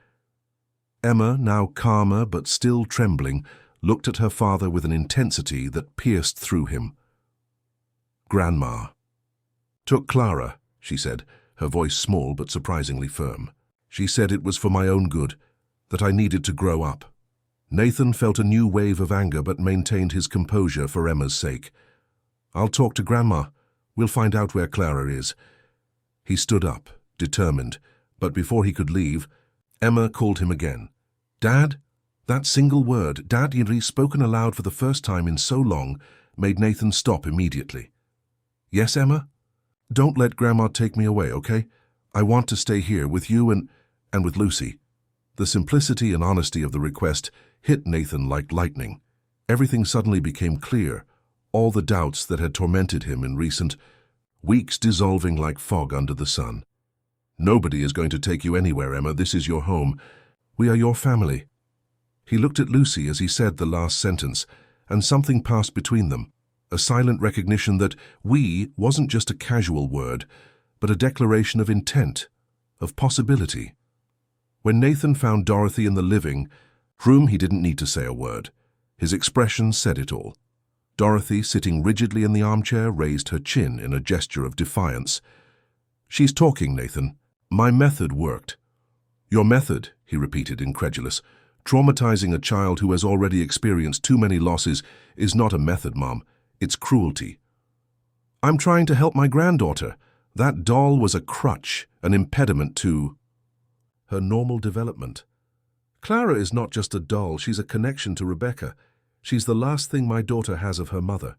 Emma, now calmer but still trembling, looked at her father with an intensity that pierced through him. "Grandma took Clara," she said, her voice small but surprisingly firm. "She said it was for my own good, that I needed to grow up." Nathan felt a new wave of anger but maintained his composure for Emma's sake. "I'll talk to Grandma. We'll find out where Clara is." He stood up, determined, but before he could leave, Emma called him again. "Dad?" That single word, "Dad," spoken aloud for the first time in so long, made Nathan stop immediately. "Yes, Emma? Don't let Grandma take me away, okay? I want to stay here with you and with Lucy." The simplicity and honesty of the request hit Nathan like lightning. Everything suddenly became clear, all the doubts that had tormented him in recent weeks dissolving like fog under the sun. "Nobody is going to take you anywhere, Emma. This is your home. We are your family." He looked at Lucy as he said the last sentence, and something passed between them, a silent recognition that "we" wasn't just a casual word, but a declaration of intent, of possibility. When Nathan found Dorothy in the living room, he didn't need to say a word. His expression said it all. Dorothy, sitting rigidly in the armchair, raised her chin in a gesture of defiance. "She's talking, Nathan. My method worked." "Your method," he repeated, incredulous. "Traumatizing a child who has already experienced too many losses is not a method, Mom. It's cruelty." "I'm trying to help my granddaughter. That doll was a crutch, an impediment to—" her normal development. Clara is not just a doll, she's a connection to Rebecca. She's the last thing my daughter has of her mother.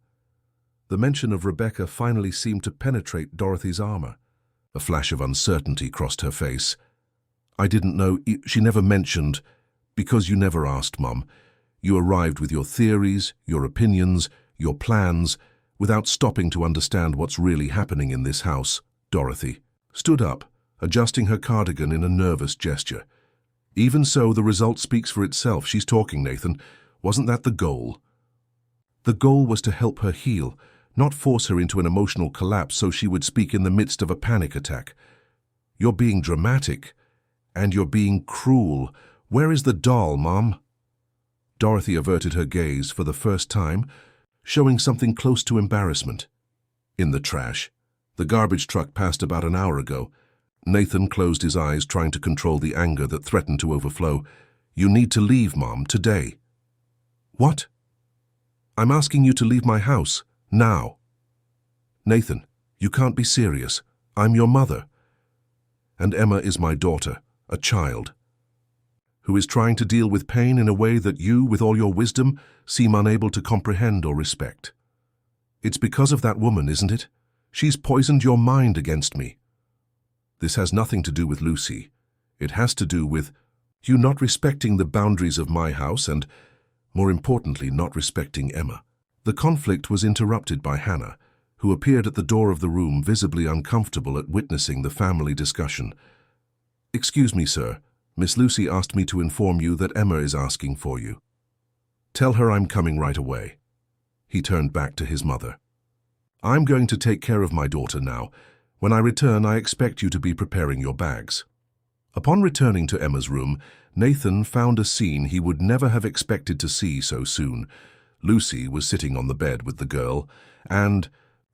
The mention of Rebecca finally seemed to penetrate Dorothy's armor. A flash of uncertainty crossed her face. I didn't know, she never mentioned, because you never asked, Mum. You arrived with your theories, your opinions, your plans, without stopping to understand what's really happening in this house. Dorothy stood up, adjusting her cardigan in a nervous gesture. Even so, the result speaks for itself. She's talking, Nathan. Wasn't that the goal? The goal was to help her heal, not force her into an emotional collapse so she would speak in the midst of a panic attack. You're being dramatic, and you're being cruel. Where is the doll, Mom? Dorothy averted her gaze for the first time, showing something close to embarrassment. In the trash. The garbage truck passed about an hour ago. Nathan closed his eyes, trying to control the anger that threatened to overflow. You need to leave, Mom, today. What? I'm asking you to leave my house, now. Nathan, you can't be serious. I'm your mother. And Emma is my daughter, a child, who is trying to deal with pain in a way that you, with all your wisdom, seem unable to comprehend or respect. It's because of that woman, isn't it? She's poisoned your mind against me. This has nothing to do with Lucy. It has to do with you not respecting the boundaries of my house and, more importantly, not respecting Emma. The conflict was interrupted by Hannah, who appeared at the door of the room visibly uncomfortable at witnessing the family discussion. Excuse me, sir. Miss Lucy asked me to inform you that Emma is asking for you. Tell her I'm coming right away. He turned back to his mother. I'm going to take care of my daughter now. When I return, I expect you to be preparing your bags. Upon returning to Emma's room, Nathan found a scene he would never have expected to see so soon. Lucy was sitting on the bed with the girl, and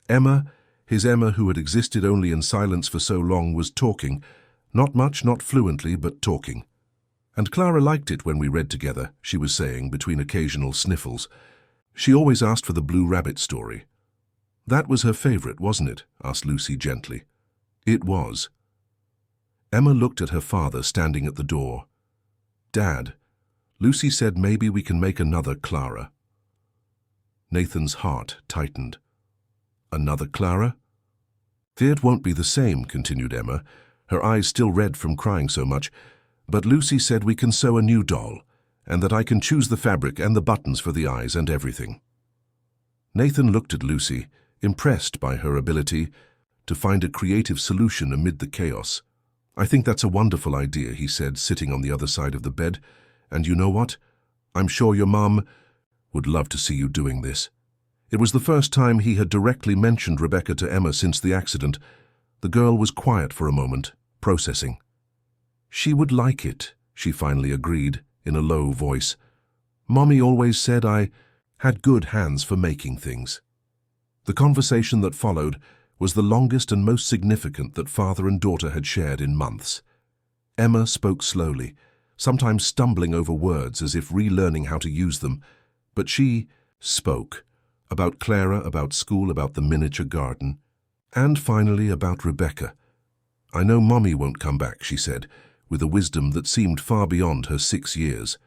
Emma, his Emma who had existed only in silence for so long, was talking. Not much, not fluently, but talking. And Clara liked it when we read together, she was saying, between occasional sniffles. She always asked for the Blue Rabbit story. That was her favorite, wasn't it? Asked Lucy gently. It was. Emma looked at her father standing at the door. Dad, Lucy said maybe we can make another Clara. Nathan's heart tightened. Another Clara? It won't be the same, continued Emma, her eyes still red from crying so much, but Lucy said we can sew a new doll, and that I can choose the fabric and the buttons for the eyes and everything. Nathan looked at Lucy, impressed by her ability to find a creative solution amid the chaos. I think that's a wonderful idea, he said, sitting on the other side of the bed. And you know what? I'm sure your mum would love to see you doing this. It was the first time he had directly mentioned Rebecca to Emma since the accident. The girl was quiet for a moment, processing. She would like it, she finally agreed, in a low voice. Mommy always said I had good hands for making things. The conversation that followed was the longest and most significant that father and daughter had shared in months. Emma spoke slowly, sometimes stumbling over words as if relearning how to use them, but she spoke about Clara, about school, about the miniature garden, and finally about Rebecca. I know Mommy won't come back, she said, with a wisdom that seemed far beyond her 6 years.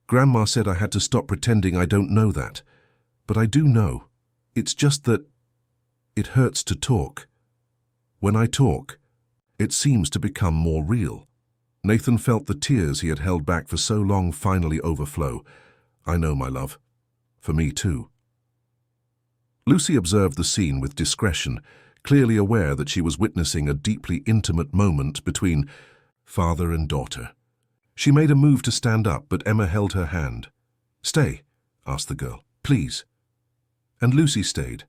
Grandma said I had to stop pretending I don't know that, but I do know. It's just that it hurts to talk. When I talk, it seems to become more real. Nathan felt the tears he had held back for so long finally overflow. I know, my love. For me too. Lucy observed the scene with discretion, clearly aware that she was witnessing a deeply intimate moment between father and daughter. She made a move to stand up, but Emma held her hand. Stay, asked the girl, please. And Lucy stayed.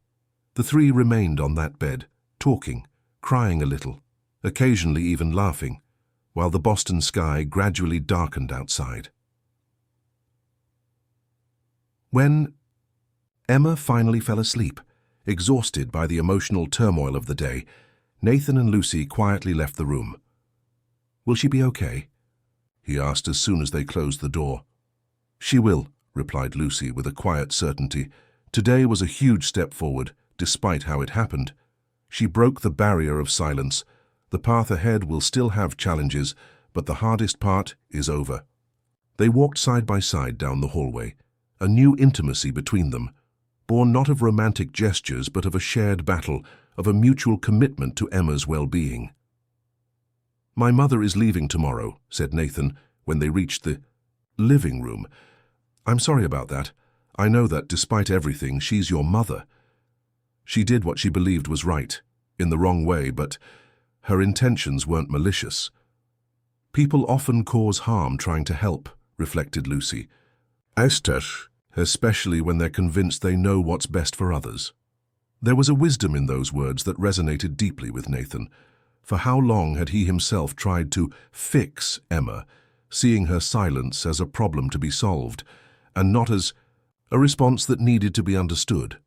The three remained on that bed, talking, crying a little, occasionally even laughing, while the Boston sky gradually darkened outside. When Emma finally fell asleep, exhausted by the emotional turmoil of the day, Nathan and Lucy quietly left the room. Will she be okay? He asked as soon as they closed the door. She will, replied Lucy with a quiet certainty. Today was a huge step forward, despite how it happened. She broke the barrier of silence. The path ahead will still have challenges, but the hardest part is over. They walked side by side down the hallway, a new intimacy between them, born not of romantic gestures but of a shared battle, of a mutual commitment to Emma's well-being. "My mother is leaving tomorrow," said Nathan when they reached the living room. "I'm sorry about that. I know that, despite everything, she's your mother. She did what she believed was right, in the wrong way, but her intentions weren't malicious." "People often cause harm trying to help," reflected Lucy. "Especially when they're convinced they know what's best for others." There was a wisdom in those words that resonated deeply with Nathan. For how long had he himself tried to fix Emma, seeing her silence as a problem to be solved, and not as a response that needed to be understood?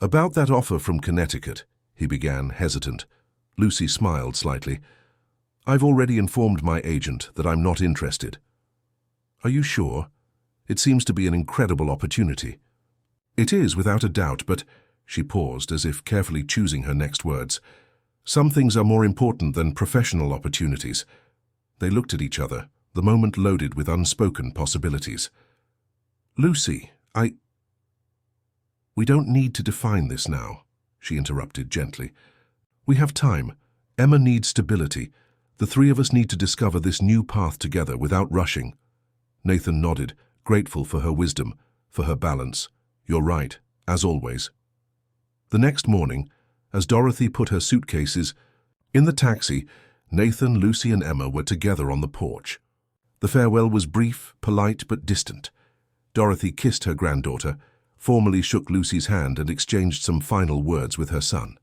"About that offer from Connecticut," he began, hesitant. Lucy smiled slightly. "I've already informed my agent that I'm not interested." "Are you sure? It seems to be an incredible opportunity." "It is, without a doubt, but—" She paused, as if carefully choosing her next words. "Some things are more important than professional opportunities." They looked at each other, the moment loaded with unspoken possibilities. "Lucy, We don't need to define this now," she interrupted gently. "We have time. Emma needs stability. The three of us need to discover this new path together without rushing." Nathan nodded, grateful for her wisdom, for her balance. "You're right, as always." The next morning, as Dorothy put her suitcases in the taxi, Nathan, Lucy, and Emma were together on the porch. The farewell was brief, polite, but distant. Dorothy kissed her granddaughter, formally shook Lucy's hand, and exchanged some final words with her son.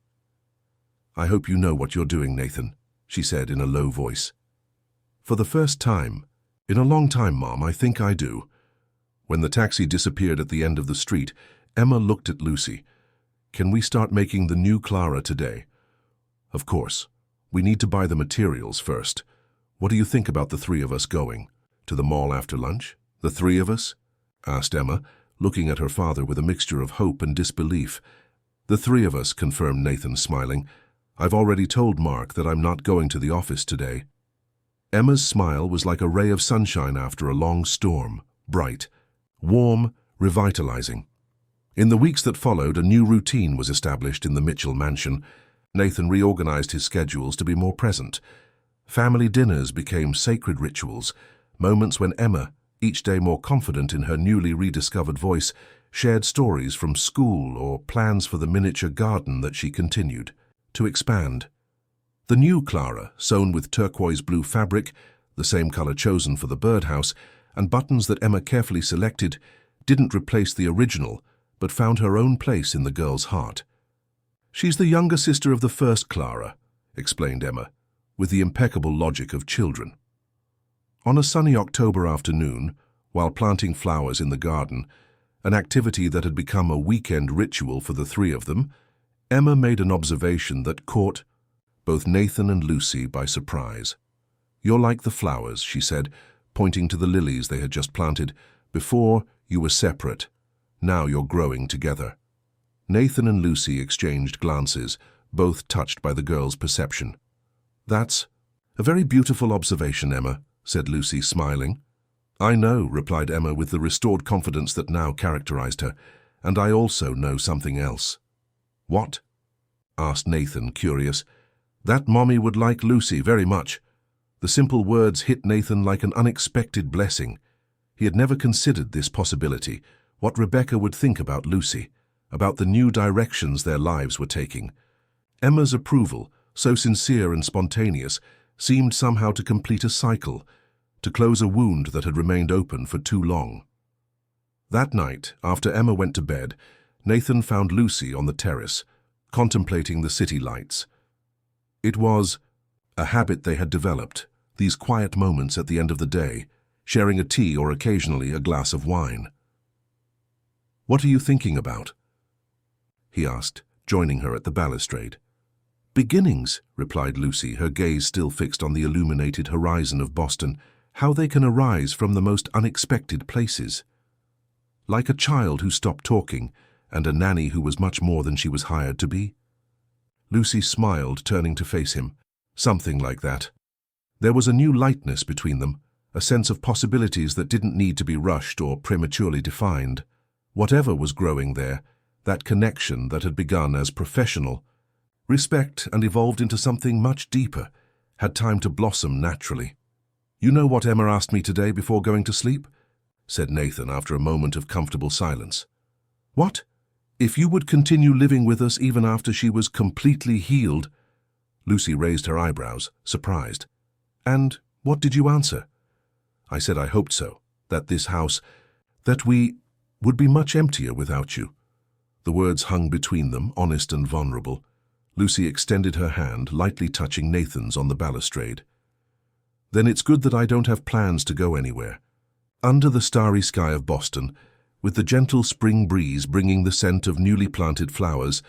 "I hope you know what you're doing, Nathan," she said in a low voice. "For the first time, in a long time, Mom, I think I do." When the taxi disappeared at the end of the street, Emma looked at Lucy. "Can we start making the new Clara today?" "Of course. We need to buy the materials first. What do you think about the three of us going? To the mall after lunch? The three of us?" asked Emma, looking at her father with a mixture of hope and disbelief. "The three of us," confirmed Nathan, smiling. "I've already told Mark that I'm not going to the office today." Emma's smile was like a ray of sunshine after a long storm, bright, warm, revitalizing. In the weeks that followed, a new routine was established in the Mitchell mansion. Nathan reorganized his schedules to be more present. Family dinners became sacred rituals, moments when Emma, each day more confident in her newly rediscovered voice, shared stories from school or plans for the miniature garden that she continued to expand. The new Clara, sewn with turquoise blue fabric, the same color chosen for the birdhouse, and buttons that Emma carefully selected, didn't replace the original, but found her own place in the girl's heart. "She's the younger sister of the first Clara," explained Emma, with the impeccable logic of children. On a sunny October afternoon, while planting flowers in the garden, an activity that had become a weekend ritual for the three of them, Emma made an observation that caught both Nathan and Lucy by surprise. "You're like the flowers," she said, pointing to the lilies they had just planted. "Before, you were separate. Now you're growing together." Nathan and Lucy exchanged glances, both touched by the girl's perception. "That's a very beautiful observation, Emma," said Lucy, smiling. "I know," replied Emma with the restored confidence that now characterized her, "and I also know something else." "What?" asked Nathan, curious. "That Mommy would like Lucy very much." The simple words hit Nathan like an unexpected blessing. He had never considered this possibility, what Rebecca would think about Lucy, about the new directions their lives were taking. Emma's approval, so sincere and spontaneous, seemed somehow to complete a cycle, to close a wound that had remained open for too long. That night, after Emma went to bed, Nathan found Lucy on the terrace, contemplating the city lights. It was a habit they had developed, these quiet moments at the end of the day, sharing a tea or occasionally a glass of wine. "What are you thinking about?" he asked, joining her at the balustrade. "Beginnings," replied Lucy, her gaze still fixed on the illuminated horizon of Boston, "how they can arise from the most unexpected places. Like a child who stopped talking, and a nanny who was much more than she was hired to be." Lucy smiled, turning to face him. "Something like that." There was a new lightness between them, a sense of possibilities that didn't need to be rushed or prematurely defined. Whatever was growing there, that connection that had begun as professional, respect and evolved into something much deeper, had time to blossom naturally. "You know what Emma asked me today before going to sleep?" said Nathan after a moment of comfortable silence. "What? If you would continue living with us even after she was completely healed?" Lucy raised her eyebrows, surprised. "And what did you answer?" "I said I hoped so, that this house, that we would be much emptier without you." The words hung between them, honest and vulnerable. Lucy extended her hand, lightly touching Nathan's on the balustrade. "Then it's good that I don't have plans to go anywhere." Under the starry sky of Boston, with the gentle spring breeze bringing the scent of newly planted flowers,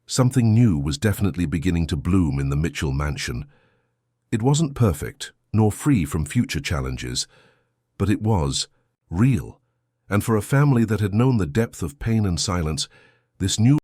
something new was definitely beginning to bloom in the Mitchell mansion. It wasn't perfect, nor free from future challenges, but it was real. And for a family that had known the depth of pain and silence, this new